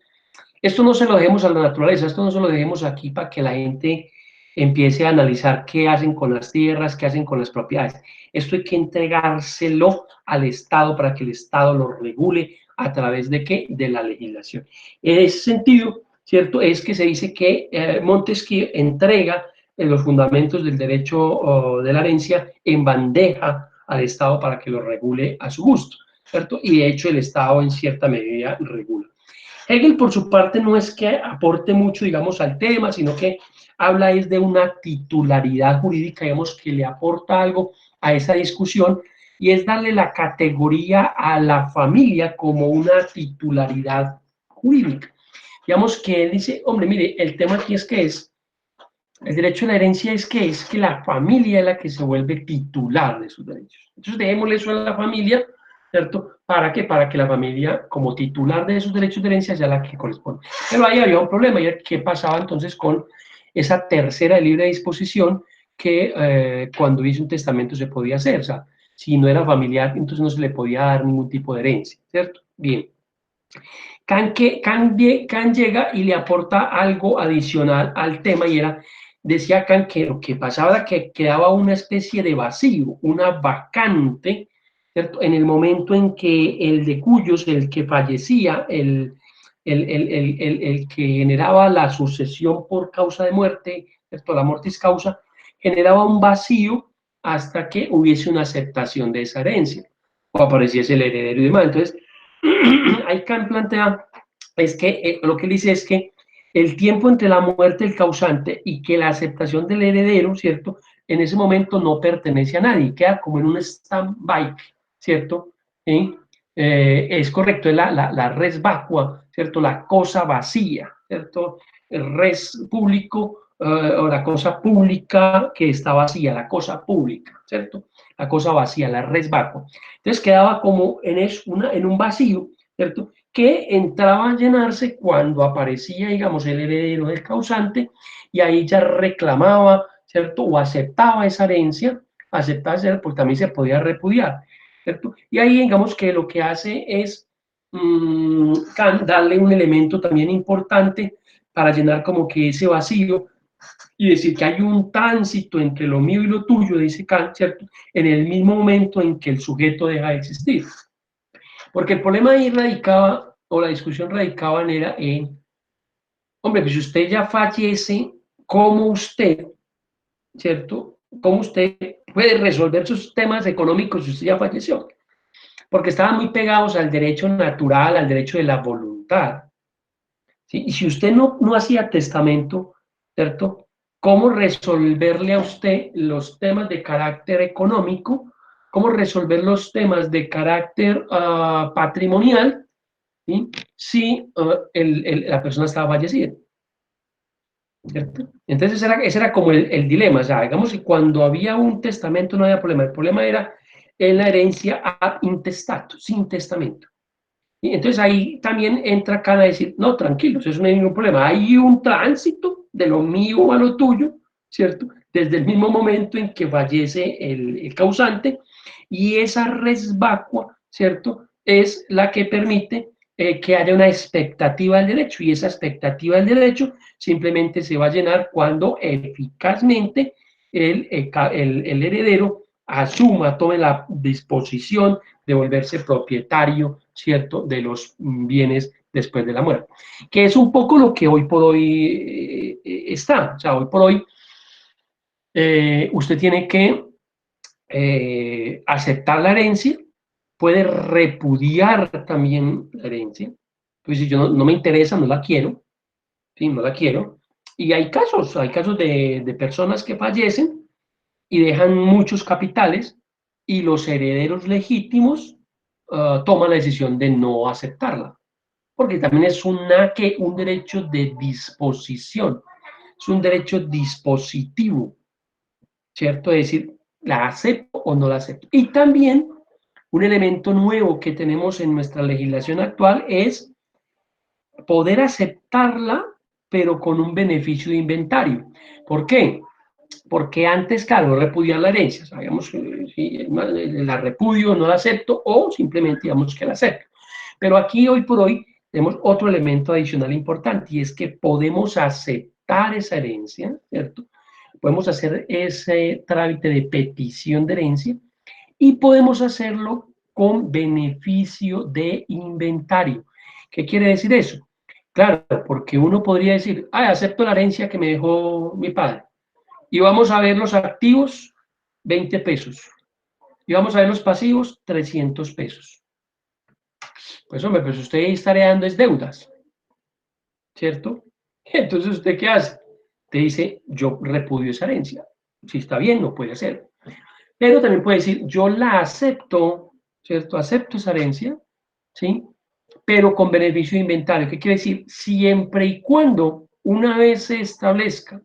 esto no se lo dejemos a la naturaleza, esto no se lo dejemos aquí para que la gente empiece a analizar qué hacen con las tierras, qué hacen con las propiedades. Esto hay que entregárselo al Estado para que el Estado lo regule a través de qué? De la legislación. En ese sentido, ¿cierto? Es que se dice que Montesquieu entrega los fundamentos del derecho de la herencia en bandeja al Estado para que lo regule a su gusto, ¿cierto? Y de hecho el Estado en cierta medida regula. Hegel, por su parte, no es que aporte mucho, digamos, al tema, sino que habla es de una titularidad jurídica, digamos, que le aporta algo a esa discusión, y es darle la categoría a la familia como una titularidad jurídica. Digamos que él dice, hombre, mire, el tema aquí es que el derecho a la herencia es que la familia es la que se vuelve titular de sus derechos. Entonces, dejémosle eso a la familia, ¿cierto? ¿Para qué? Para que la familia, como titular de sus derechos de herencia, sea la que corresponde. Pero ahí había un problema, y ¿qué pasaba entonces con esa tercera de libre disposición que cuando hizo un testamento se podía hacer? O sea, si no era familiar, entonces no se le podía dar ningún tipo de herencia, ¿cierto? Bien. Kant llega y le aporta algo adicional al tema, y decía Kant que lo que pasaba era que quedaba una especie de vacío, una vacante, ¿cierto? En el momento en que el de cuyos, el que fallecía, el que generaba la sucesión por causa de muerte, ¿cierto? La mortis causa, generaba un vacío hasta que hubiese una aceptación de esa herencia, o apareciese el heredero y demás. Entonces, ahí Kant plantea es que lo que él dice es que el tiempo entre la muerte del causante y que la aceptación del heredero, ¿cierto? En ese momento no pertenece a nadie, queda como en un stand-by, ¿cierto? ¿Sí? Es correcto, es la res vacua, ¿cierto? La cosa vacía, ¿cierto? El res público o la cosa pública que está vacía, la cosa pública, ¿cierto? La cosa vacía, la res vacua. Entonces quedaba como en un vacío, ¿cierto? Que entraba a llenarse cuando aparecía, digamos, el heredero del causante, y ahí ya reclamaba, ¿cierto? O aceptaba esa herencia, pues también se podía repudiar, ¿cierto? Y ahí, digamos, que lo que hace es darle un elemento también importante para llenar como que ese vacío y decir que hay un tránsito entre lo mío y lo tuyo, dice Kant, ¿cierto? En el mismo momento en que el sujeto deja de existir. Porque el problema ahí radicaba, o la discusión radicaba en, hombre, pues si usted ya fallece, ¿cómo usted, ¿cierto? ¿Cómo usted puede resolver sus temas económicos si usted ya falleció? Porque estaban muy pegados al derecho natural, al derecho de la voluntad, ¿sí? Y si usted no hacía testamento, ¿cierto? ¿Cómo resolverle a usted los temas de carácter económico? ¿Cómo resolver los temas de carácter patrimonial? ¿Sí? Si la persona estaba fallecida, ¿cierto? Entonces ese era como el dilema, o sea, digamos que cuando había un testamento no había problema, el problema era en la herencia ad intestato, sin testamento. Y entonces ahí también entra Kant a decir, no, tranquilos, eso no hay ningún problema, hay un tránsito de lo mío a lo tuyo, ¿cierto? Desde el mismo momento en que fallece el causante, y esa res vacua, ¿cierto? Es la que permite que haya una expectativa del derecho, y esa expectativa del derecho simplemente se va a llenar cuando eficazmente el heredero asuma, tome la disposición de volverse propietario, ¿cierto?, de los bienes después de la muerte, que es un poco lo que hoy por hoy está. O sea, hoy por hoy usted tiene que aceptar la herencia, puede repudiar también la herencia, pues si yo no me interesa, no la quiero, ¿sí? No la quiero, y hay casos de personas que fallecen y dejan muchos capitales, y los herederos legítimos toman la decisión de no aceptarla, porque también es un derecho de disposición, es un derecho dispositivo, ¿cierto? Es decir, la acepto o no la acepto. Y también un elemento nuevo que tenemos en nuestra legislación actual es poder aceptarla, pero con un beneficio de inventario. ¿Por qué? Porque antes, claro, repudiar la herencia, sabíamos si la repudio, no la acepto, o simplemente digamos que la acepto. Pero aquí, hoy por hoy, tenemos otro elemento adicional importante, y es que podemos aceptar esa herencia, ¿cierto? Podemos hacer ese trámite de petición de herencia, y podemos hacerlo con beneficio de inventario. ¿Qué quiere decir eso? Claro, porque uno podría decir, acepto la herencia que me dejó mi padre, y vamos a ver los activos, 20 pesos, y vamos a ver los pasivos, 300 pesos. Pues hombre, pues usted estaría dando es deudas, ¿cierto? Entonces, ¿usted qué hace? Te dice, yo repudio esa herencia. Si está bien, no puede hacer. Pero también puede decir, yo la acepto, ¿cierto? Acepto esa herencia, ¿sí? Pero con beneficio de inventario. ¿Qué quiere decir? Siempre y cuando una vez se establezca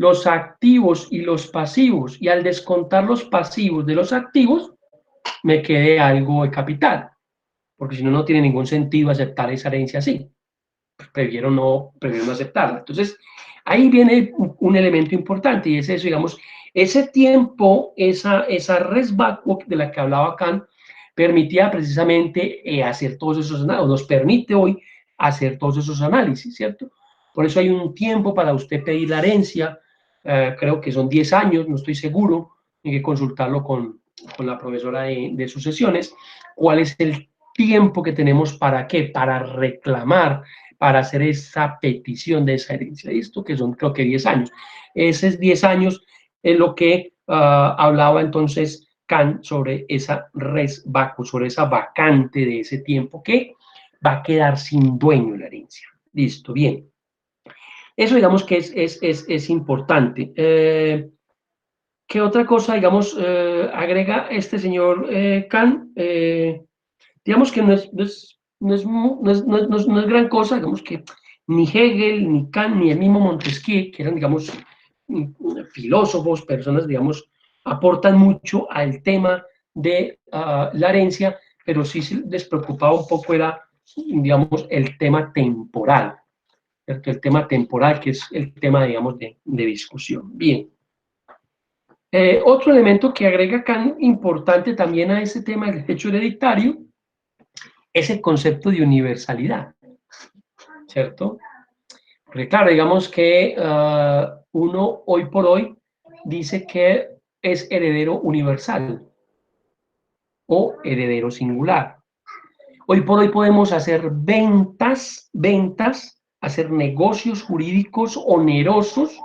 los activos y los pasivos, y al descontar los pasivos de los activos, me quede algo de capital, porque si no, no tiene ningún sentido aceptar esa herencia así. Prefiero no aceptarla. Entonces, ahí viene un elemento importante, y es eso, digamos, ese tiempo, esa res backwalk de la que hablaba Kant, permitía precisamente hacer todos esos análisis, nos permite hoy hacer todos esos análisis, ¿cierto? Por eso hay un tiempo para usted pedir la herencia, creo que son 10 años, no estoy seguro, hay que consultarlo con la profesora de sucesiones, cuál es el tiempo que tenemos para qué, para reclamar, para hacer esa petición de esa herencia. Esto que son, creo que 10 años. Esos 10 años es lo que hablaba entonces Kant sobre esa res vacui, sobre esa vacante de ese tiempo que va a quedar sin dueño la herencia. Listo, bien. Eso digamos que es importante. ¿Qué otra cosa, digamos, agrega este señor Kant? Digamos que no es gran cosa, digamos que ni Hegel, ni Kant, ni el mismo Montesquieu, que eran, digamos, filósofos, personas, digamos, aportan mucho al tema de la herencia, pero sí les preocupaba un poco era, digamos, el tema temporal, ¿cierto? El tema temporal, que es el tema, digamos, de discusión. Bien. Otro elemento que agrega Kant importante también a ese tema del derecho hereditario es el concepto de universalidad, ¿cierto? Porque claro, digamos que uno hoy por hoy dice que es heredero universal o heredero singular. Hoy por hoy podemos hacer ventas, hacer negocios jurídicos onerosos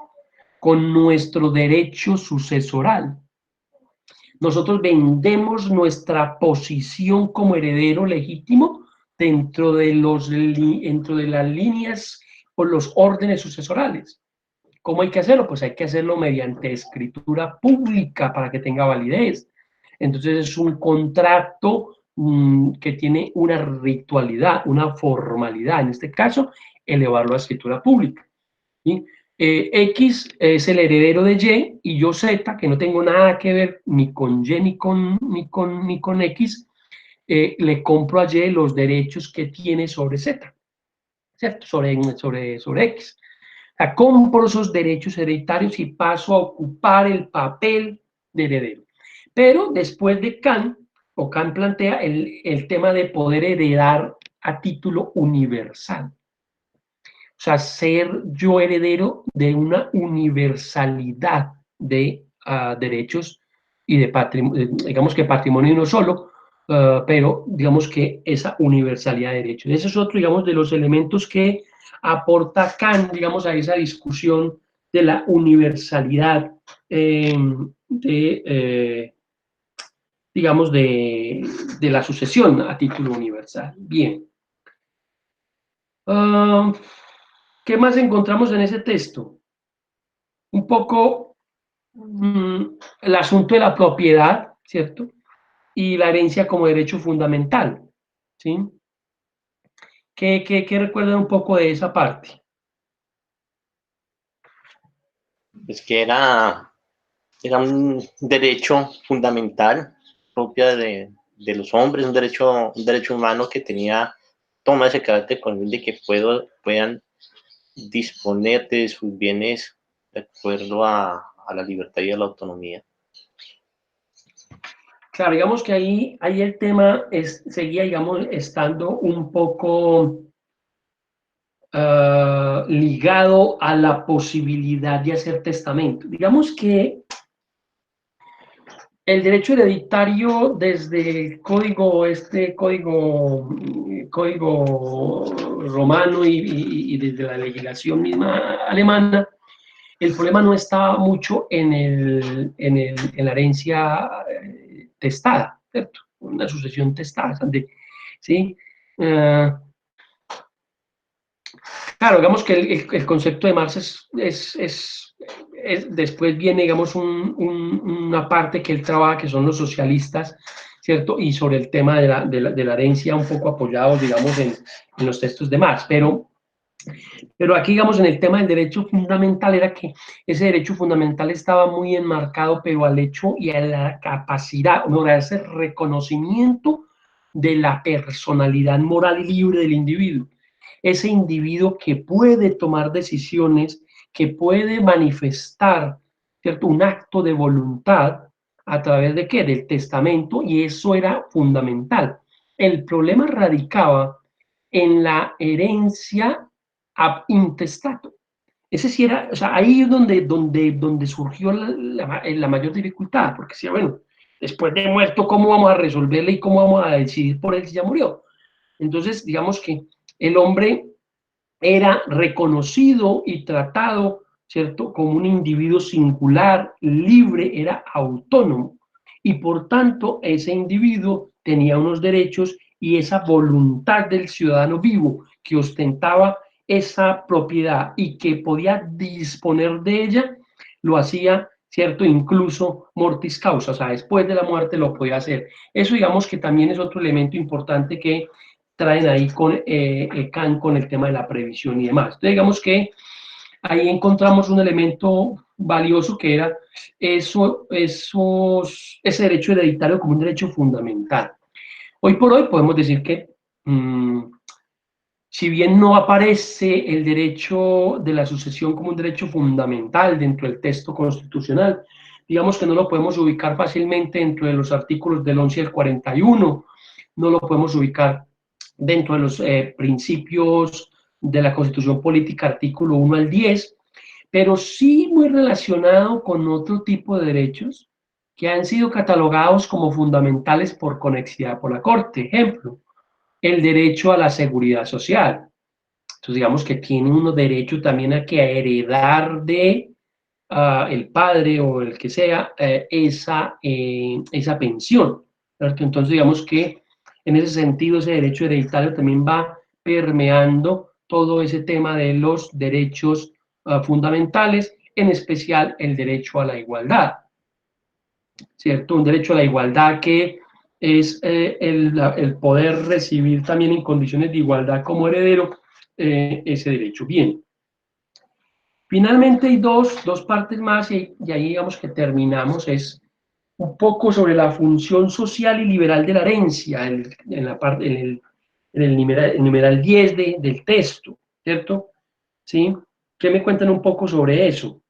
con nuestro derecho sucesoral. Nosotros vendemos nuestra posición como heredero legítimo dentro de las líneas o los órdenes sucesorales. ¿Cómo hay que hacerlo? Pues hay que hacerlo mediante escritura pública para que tenga validez. Entonces es un contrato que tiene una ritualidad, una formalidad. En este caso, elevarlo a escritura pública. ¿Sí? X es el heredero de Y, y yo Z, que no tengo nada que ver ni con Y ni con X, le compro a Y los derechos que tiene sobre Z, ¿cierto? Sobre X. O sea, compro esos derechos hereditarios y paso a ocupar el papel de heredero. Pero después de Kant, o Kant plantea el tema de poder heredar a título universal. O sea, ser yo heredero de una universalidad de derechos y de patrimonio, digamos que patrimonio no solo, pero digamos que esa universalidad de derechos. Ese es otro, digamos, de los elementos que aporta Kant, digamos, a esa discusión de la universalidad digamos, de la sucesión a título universal. Bien. ¿Qué más encontramos en ese texto? Un poco el asunto de la propiedad, ¿cierto? Y la herencia como derecho fundamental, ¿sí? ¿Qué recuerdan un poco de esa parte? Es que era un derecho fundamental propio de los hombres, un derecho humano que tenía toma ese carácter con el de que puedan disponer de sus bienes de acuerdo a a la libertad y a la autonomía. Claro, digamos que ahí el tema seguía, digamos, estando un poco ligado a la posibilidad de hacer testamento. Digamos que el derecho hereditario desde el código romano y desde la legislación misma alemana, el problema no estaba mucho en la herencia testada, ¿cierto? Una sucesión testada, ¿sí? Claro, digamos que el concepto de Marx después viene, digamos, una parte que él trabaja, que son los socialistas, ¿cierto? Y sobre el tema de la herencia, un poco apoyados, digamos, en los textos de Marx. Pero aquí, digamos, en el tema del derecho fundamental, era que ese derecho fundamental estaba muy enmarcado, pero al hecho y a la capacidad, no, a ese reconocimiento de la personalidad moral y libre del individuo. Ese individuo que puede tomar decisiones, que puede manifestar, ¿cierto?, un acto de voluntad a través de ¿qué? Del testamento, y eso era fundamental. El problema radicaba en la herencia ab intestato. Ese sí era, o sea, ahí es donde surgió la mayor dificultad, porque decía, bueno, después de muerto, ¿cómo vamos a resolverle y cómo vamos a decidir por él si ya murió? Entonces, digamos que el hombre era reconocido y tratado, ¿cierto?, como un individuo singular, libre, era autónomo, y por tanto ese individuo tenía unos derechos y esa voluntad del ciudadano vivo que ostentaba esa propiedad y que podía disponer de ella, lo hacía, ¿cierto?, incluso mortis causa, o sea, después de la muerte lo podía hacer. Eso, digamos, que también es otro elemento importante que traen ahí con Kant con el tema de la previsión y demás. Entonces, digamos que ahí encontramos un elemento valioso que era ese derecho hereditario como un derecho fundamental. Hoy por hoy podemos decir que, si bien no aparece el derecho de la sucesión como un derecho fundamental dentro del texto constitucional, digamos que no lo podemos ubicar fácilmente dentro de los artículos del 11 al 41, no lo podemos ubicar dentro de los principios de la Constitución Política, artículo 1 al 10, pero sí muy relacionado con otro tipo de derechos que han sido catalogados como fundamentales por conexidad por la Corte. Ejemplo, el derecho a la seguridad social. Entonces, digamos que tiene uno derecho también a que heredar de el padre o el que sea esa pensión, ¿cierto? Entonces, digamos que en ese sentido ese derecho hereditario también va permeando todo ese tema de los derechos fundamentales, en especial el derecho a la igualdad, ¿cierto? Un derecho a la igualdad que es el poder recibir también en condiciones de igualdad como heredero ese derecho. Bien. Finalmente hay dos partes más y ahí digamos que terminamos, es un poco sobre la función social y liberal de la herencia en el numeral 10 del texto, ¿cierto? ¿Sí? ¿Qué me cuentan un poco sobre eso?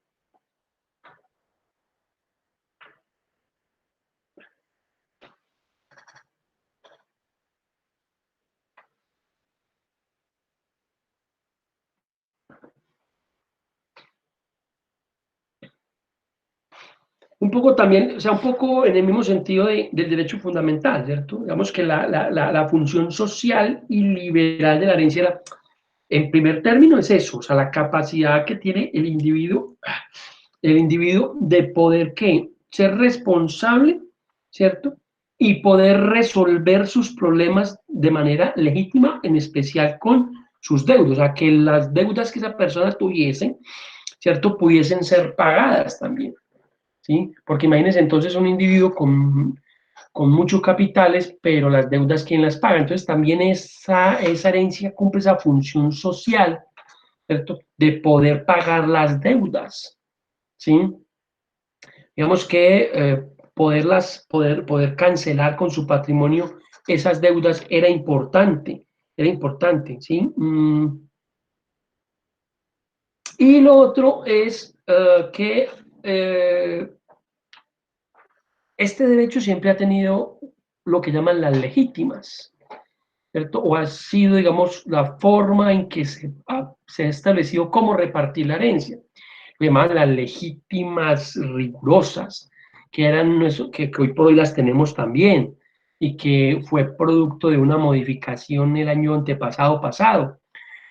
Un poco también, o sea, un poco en el mismo sentido del derecho fundamental, ¿cierto? Digamos que la función social y liberal de la herencia era, en primer término, es eso, o sea, la capacidad que tiene el individuo de poder, ¿qué? Ser responsable, ¿cierto? Y poder resolver sus problemas de manera legítima, en especial con sus deudas, o sea, que las deudas que esa persona tuviese, ¿cierto?, pudiesen ser pagadas también. ¿Sí? Porque imagínense entonces un individuo con muchos capitales, pero las deudas, ¿quién las paga? Entonces también esa herencia cumple esa función social, ¿cierto? De poder pagar las deudas, ¿sí? Digamos que poder cancelar con su patrimonio esas deudas era importante, ¿sí? Y lo otro es que este derecho siempre ha tenido lo que llaman las legítimas, ¿cierto? O ha sido, digamos, la forma en que se ha establecido cómo repartir la herencia. Lo llamaban las legítimas rigurosas, que eran que hoy por hoy las tenemos también, y que fue producto de una modificación el año pasado.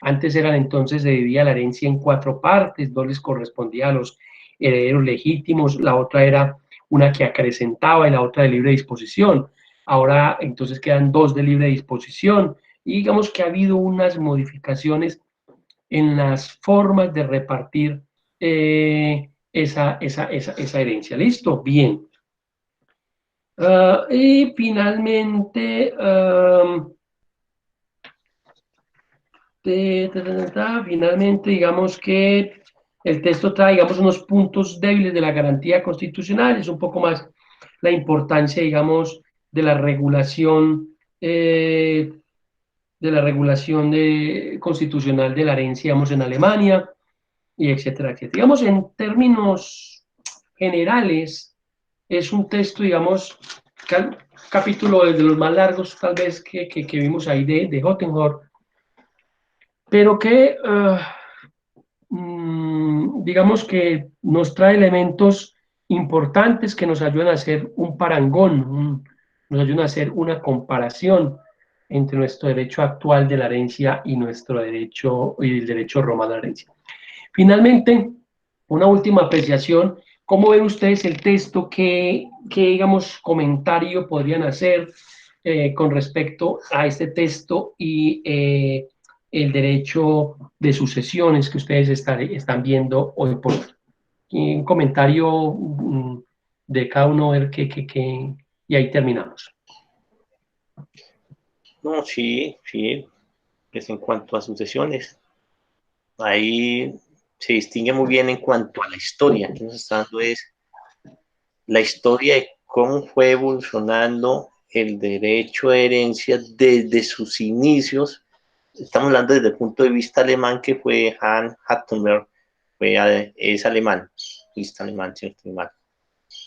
Antes eran entonces, se dividía la herencia en 4 partes, 2 les correspondía a los herederos legítimos, la otra era una que acrecentaba y la otra de libre disposición. Ahora entonces quedan 2 de libre disposición, y digamos que ha habido unas modificaciones en las formas de repartir esa herencia. ¿Listo? Bien. Y finalmente, finalmente, digamos que el texto trae, digamos, unos puntos débiles de la garantía constitucional, es un poco más la importancia, digamos, de la regulación constitucional de la herencia, digamos, en Alemania, y etcétera, etcétera. Digamos, en términos generales, es un texto, digamos, capítulo de los más largos, tal vez, que vimos ahí de Hottenhor, pero que, digamos que nos trae elementos importantes que nos ayudan a hacer un parangón, nos ayudan a hacer una comparación entre nuestro derecho actual de la herencia y nuestro derecho, y el derecho romano a la herencia. Finalmente, una última apreciación. ¿Cómo ven ustedes el texto? ¿Qué digamos, comentario podrían hacer con respecto a este texto y el derecho de sucesiones que ustedes están viendo hoy por hoy? Un comentario de cada uno, ver y ahí terminamos. No, sí, pues en cuanto a sucesiones, ahí se distingue muy bien en cuanto a la historia. Aquí nos está dando es la historia de cómo fue evolucionando el derecho de herencia desde sus inicios. Estamos hablando desde el punto de vista alemán, que fue Hans Hattenberg, es alemán, alemán, si no estoy mal.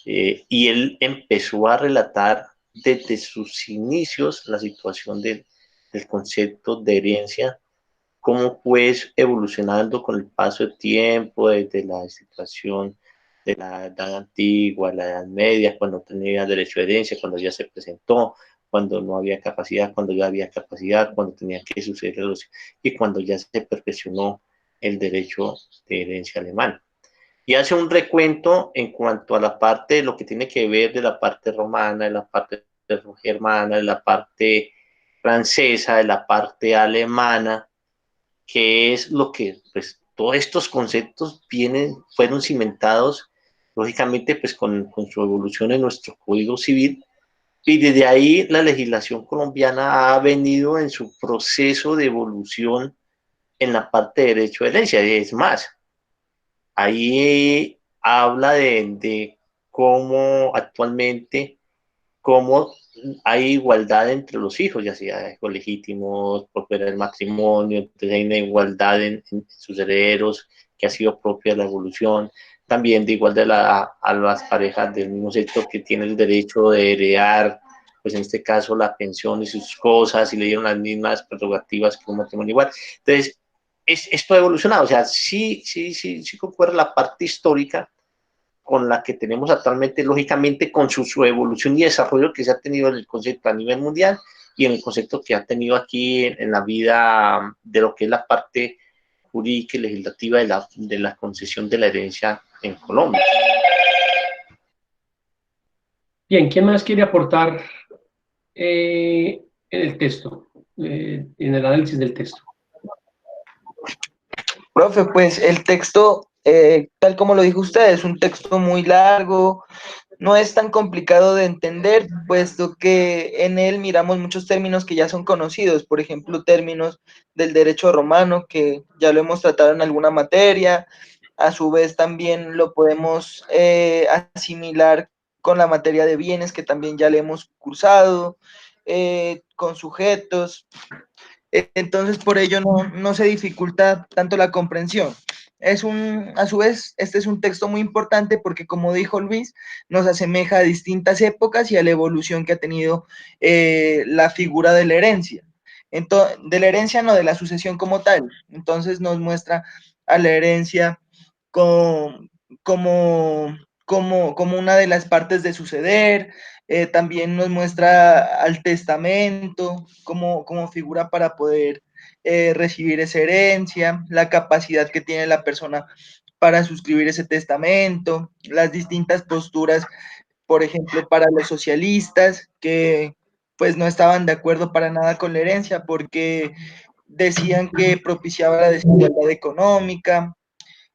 Y él empezó a relatar desde sus inicios la situación del concepto de herencia, cómo fue evolucionando con el paso del tiempo, desde la situación de la edad antigua, la edad media, cuando tenía derecho de herencia, cuando ya se presentó, cuando no había capacidad, cuando ya había capacidad, cuando tenía que suceder, y cuando ya se perfeccionó el derecho de herencia alemán. Y hace un recuento en cuanto a la parte de lo que tiene que ver de la parte romana, de la parte germana, de la parte francesa, de la parte alemana, que es lo que, pues, todos estos conceptos fueron cimentados, lógicamente, pues, con su evolución en nuestro Código Civil, y desde ahí la legislación colombiana ha venido en su proceso de evolución en la parte de derecho de herencia. Es más, ahí habla de cómo actualmente, cómo hay igualdad entre los hijos, ya sea hijos legítimos, por fuera del matrimonio, entonces hay una igualdad en sus herederos que ha sido propia de la evolución, también de igualdad a las parejas del mismo sexo que tienen el derecho de heredar, pues en este caso la pensión y sus cosas, y le dieron las mismas prerrogativas que un matrimonio igual. Entonces, esto ha evolucionado, o sea, sí concuerda la parte histórica con la que tenemos actualmente, lógicamente con su evolución y desarrollo que se ha tenido en el concepto a nivel mundial y en el concepto que ha tenido aquí en la vida de lo que es la parte jurídica y legislativa de la concesión de la herencia en Colombia. Bien, ¿quién más quiere aportar en el texto, en el análisis del texto? Profe, pues el texto, tal como lo dijo usted, es un texto muy largo, no es tan complicado de entender, puesto que en él miramos muchos términos que ya son conocidos, por ejemplo, términos del derecho romano, que ya lo hemos tratado en alguna materia, a su vez también lo podemos asimilar con la materia de bienes, que también ya le hemos cursado, con sujetos. Entonces, por ello no se dificulta tanto la comprensión. a su vez, este es un texto muy importante porque, como dijo Luis, nos asemeja a distintas épocas y a la evolución que ha tenido la figura de la herencia. De la herencia, no, de la sucesión como tal. Entonces nos muestra a la herencia como, como una de las partes de suceder. También nos muestra al testamento como figura para poder recibir esa herencia, la capacidad que tiene la persona para suscribir ese testamento, las distintas posturas, por ejemplo, para los socialistas, que pues no estaban de acuerdo para nada con la herencia porque decían que propiciaba la desigualdad económica.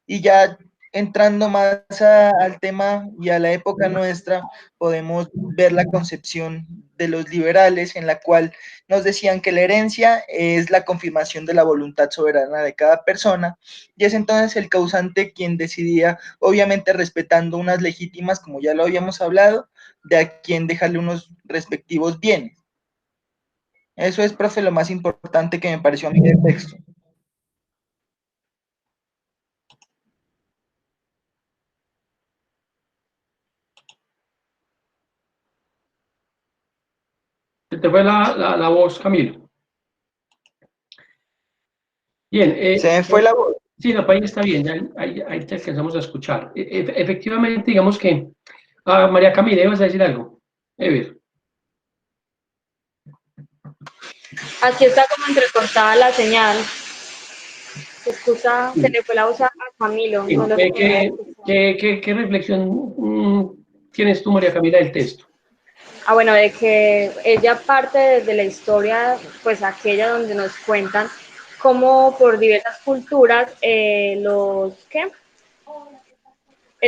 Y ya entrando más al tema y a la época nuestra, podemos ver la concepción de los liberales en la cual nos decían que la herencia es la confirmación de la voluntad soberana de cada persona y es entonces el causante quien decidía, obviamente respetando unas legítimas, como ya lo habíamos hablado, de a quien dejarle unos respectivos bienes. Eso es, profe, lo más importante que me pareció a mí del texto. Se te fue la voz, Camilo. Bien. Se me fue la voz. Sí, no, ahí está bien, ya, ahí te alcanzamos a escuchar. Efectivamente, digamos que... María Camila, ¿ibas a decir algo? Ever. Aquí está como entrecortada la señal. Se escucha, se le fue la voz a Camilo. No lo ¿Qué reflexión tienes tú, María Camila, del texto? Bueno, de que ella parte de la historia, pues aquella donde nos cuentan cómo por diversas culturas el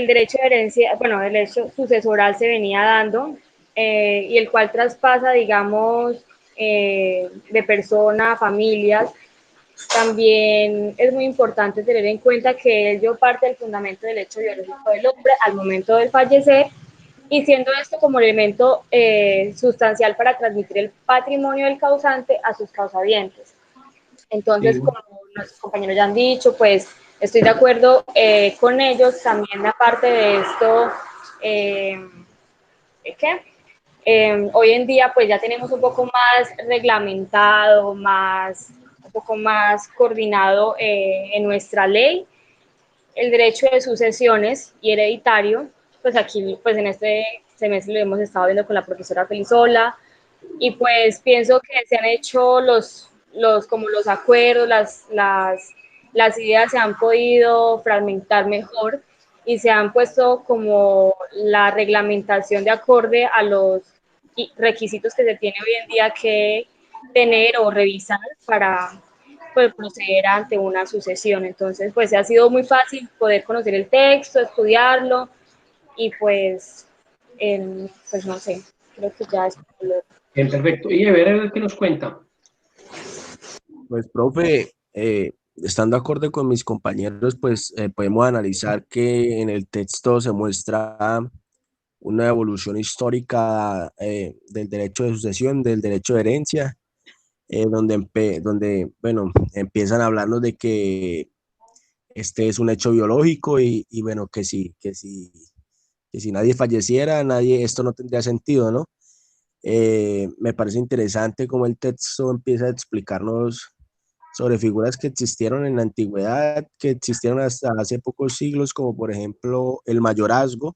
derecho de herencia, bueno, el derecho sucesoral se venía dando y el cual traspasa, digamos, de persona a familias. También es muy importante tener en cuenta que ello parte del fundamento del hecho biológico del hombre al momento del fallecer y siendo esto como elemento sustancial para transmitir el patrimonio del causante a sus causavientes. Entonces, como nuestros compañeros ya han dicho, pues estoy de acuerdo con ellos. También aparte de esto, hoy en día pues ya tenemos un poco más reglamentado, un poco más coordinado en nuestra ley el derecho de sucesiones y hereditario. Pues aquí pues en este semestre lo hemos estado viendo con la profesora Felizola y pues pienso que se han hecho como los acuerdos, las ideas se han podido fragmentar mejor y se han puesto como la reglamentación de acorde a los requisitos que se tiene hoy en día que tener o revisar para pues, proceder ante una sucesión. Entonces, pues ha sido muy fácil poder conocer el texto, estudiarlo y pues no sé, creo que ya es Bien, perfecto. Y a ver qué nos cuenta. Pues, profe, estando acorde con mis compañeros, pues podemos analizar que en el texto se muestra una evolución histórica del derecho de sucesión, del derecho de herencia, donde, bueno, empiezan a hablarnos de que este es un hecho biológico y bueno, que si nadie falleciera, esto no tendría sentido, ¿no? Me parece interesante cómo el texto empieza a explicarnos sobre figuras que existieron en la antigüedad, que existieron hasta hace pocos siglos, como por ejemplo el mayorazgo,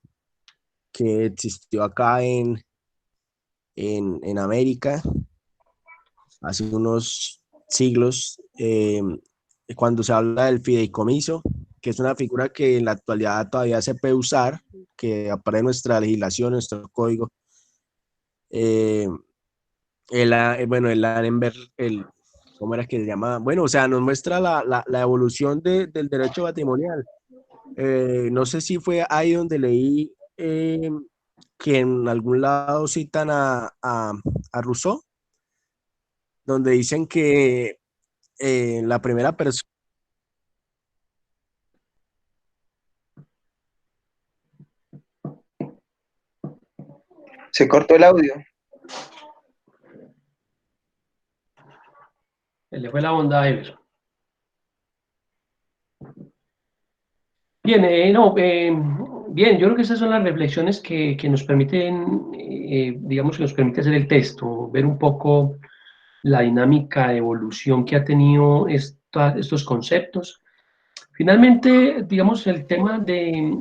que existió acá en América hace unos siglos, cuando se habla del fideicomiso, que es una figura que en la actualidad todavía se puede usar, que aparece en nuestra legislación, en nuestro código. Bueno, el Arenberg, ¿cómo era que se llama? Bueno, o sea, nos muestra la evolución del derecho patrimonial. No sé si fue ahí donde leí que en algún lado citan a Rousseau, donde dicen que la primera persona... Se cortó el audio. Se le fue la onda a Ever. Bien, bien, yo creo que esas son las reflexiones que nos permiten, digamos, que nos permite hacer el texto, ver un poco la dinámica de evolución que ha tenido estos conceptos. Finalmente, digamos, el tema de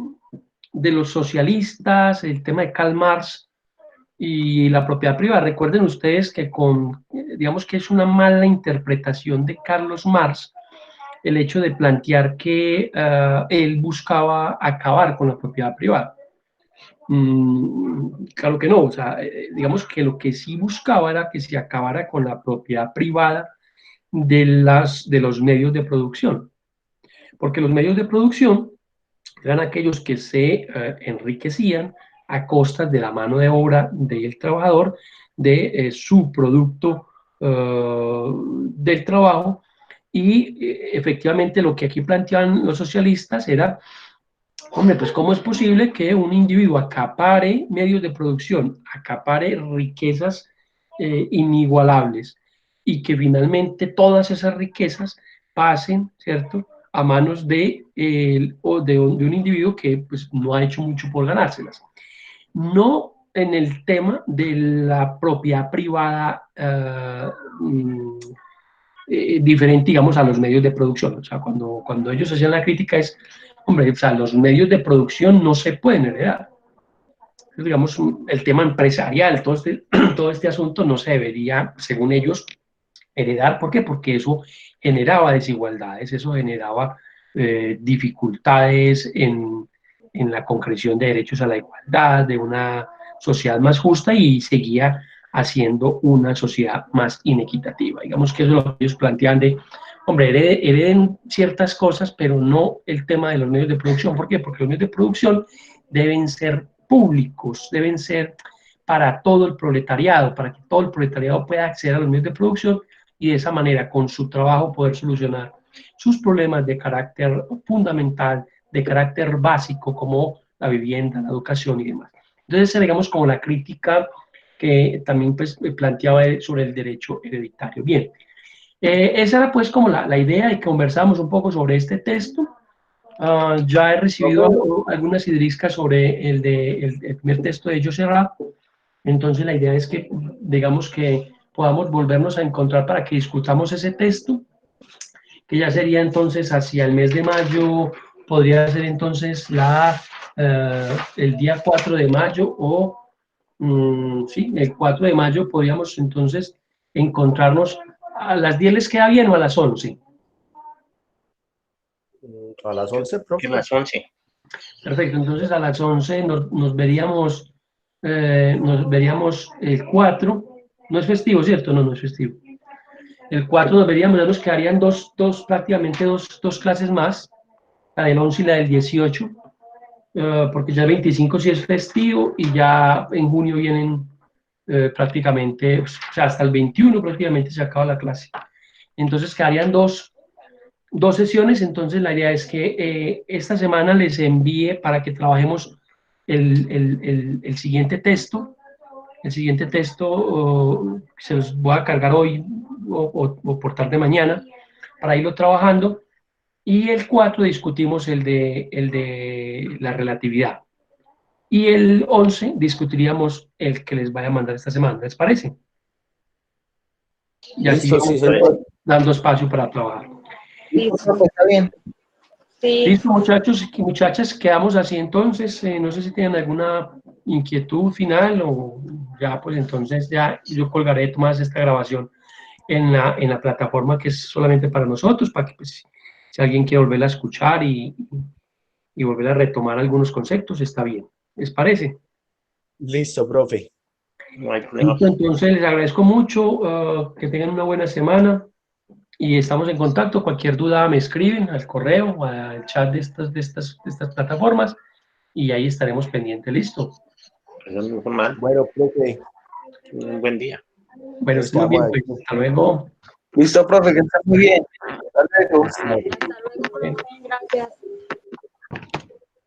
los socialistas, el tema de Karl Marx y la propiedad privada. Recuerden ustedes que digamos que es una mala interpretación de Carlos Marx el hecho de plantear que él buscaba acabar con la propiedad privada. Claro que no, o sea, digamos que lo que sí buscaba era que se acabara con la propiedad privada de los medios de producción, porque los medios de producción eran aquellos que se enriquecían a costas de la mano de obra del trabajador, de su producto del trabajo, y efectivamente lo que aquí planteaban los socialistas era, hombre, pues ¿cómo es posible que un individuo acapare medios de producción, acapare riquezas inigualables y que finalmente todas esas riquezas pasen, ¿cierto?, a manos de un individuo que pues, no ha hecho mucho por ganárselas? No en el tema de la propiedad privada diferente, digamos, a los medios de producción. O sea, cuando ellos hacían la crítica es, hombre, o sea, los medios de producción no se pueden heredar. Entonces, digamos, el tema empresarial, todo este asunto no se debería, según ellos, heredar. ¿Por qué? Porque eso generaba desigualdades, eso generaba dificultades en la concreción de derechos a la igualdad, de una sociedad más justa, y seguía haciendo una sociedad más inequitativa. Digamos que eso es lo que ellos plantean de, hombre, hereden ciertas cosas, pero no el tema de los medios de producción. ¿Por qué? Porque los medios de producción deben ser públicos, deben ser para todo el proletariado, para que todo el proletariado pueda acceder a los medios de producción y de esa manera, con su trabajo, poder solucionar sus problemas de carácter fundamental, de carácter básico, como la vivienda, la educación y demás. Entonces, digamos, como la crítica que también pues, planteaba sobre el derecho hereditario. Bien, esa era pues como la idea, y conversamos un poco sobre este texto. Ya he recibido algunas idriscas sobre el primer texto de José Ra. Entonces la idea es que, digamos, que podamos volvernos a encontrar para que discutamos ese texto, que ya sería entonces hacia el mes de mayo, podría ser entonces el día 4 de mayo, o sí, el 4 de mayo podríamos entonces encontrarnos. ¿A las 10 les queda bien o a las 11? A las 11, profe. A las 11. Perfecto, entonces a las 11 nos veríamos el 4, no es festivo, ¿cierto? No, no es festivo. El 4 nos veríamos, ya nos quedarían prácticamente dos clases más, la del 11 y la del 18, porque ya el 25 sí es festivo, y ya en junio vienen prácticamente, o sea, hasta el 21 prácticamente se acaba la clase. Entonces quedarían dos sesiones. Entonces la idea es que esta semana les envíe para que trabajemos el siguiente texto. El siguiente texto se los voy a cargar hoy o por tarde mañana para irlo trabajando, y el 4 discutimos el de la relatividad, y el 11 discutiríamos el que les vaya a mandar esta semana. ¿Les parece? Y así Listo, sí, señor. dando espacio para trabajar. Listo, está bien. Sí, Listo, muchachos y muchachas, quedamos así entonces. No sé si tienen alguna inquietud final, o ya pues entonces ya yo colgaré más esta grabación en la plataforma que es solamente para nosotros, para que pues, si alguien quiere volverla a escuchar y volver a retomar algunos conceptos, está bien. ¿Les parece? Listo, profe. No hay problema. Listo, entonces les agradezco mucho, que tengan una buena semana y estamos en contacto. Cualquier duda me escriben al correo o al chat de estas plataformas, y ahí estaremos pendientes. Listo. Eso no es normal. Bueno, profe. Un buen día. Bueno, estén muy bien, pues, hasta luego. Listo, profe, que está muy bien. Hasta luego. hasta luego, profe, gracias.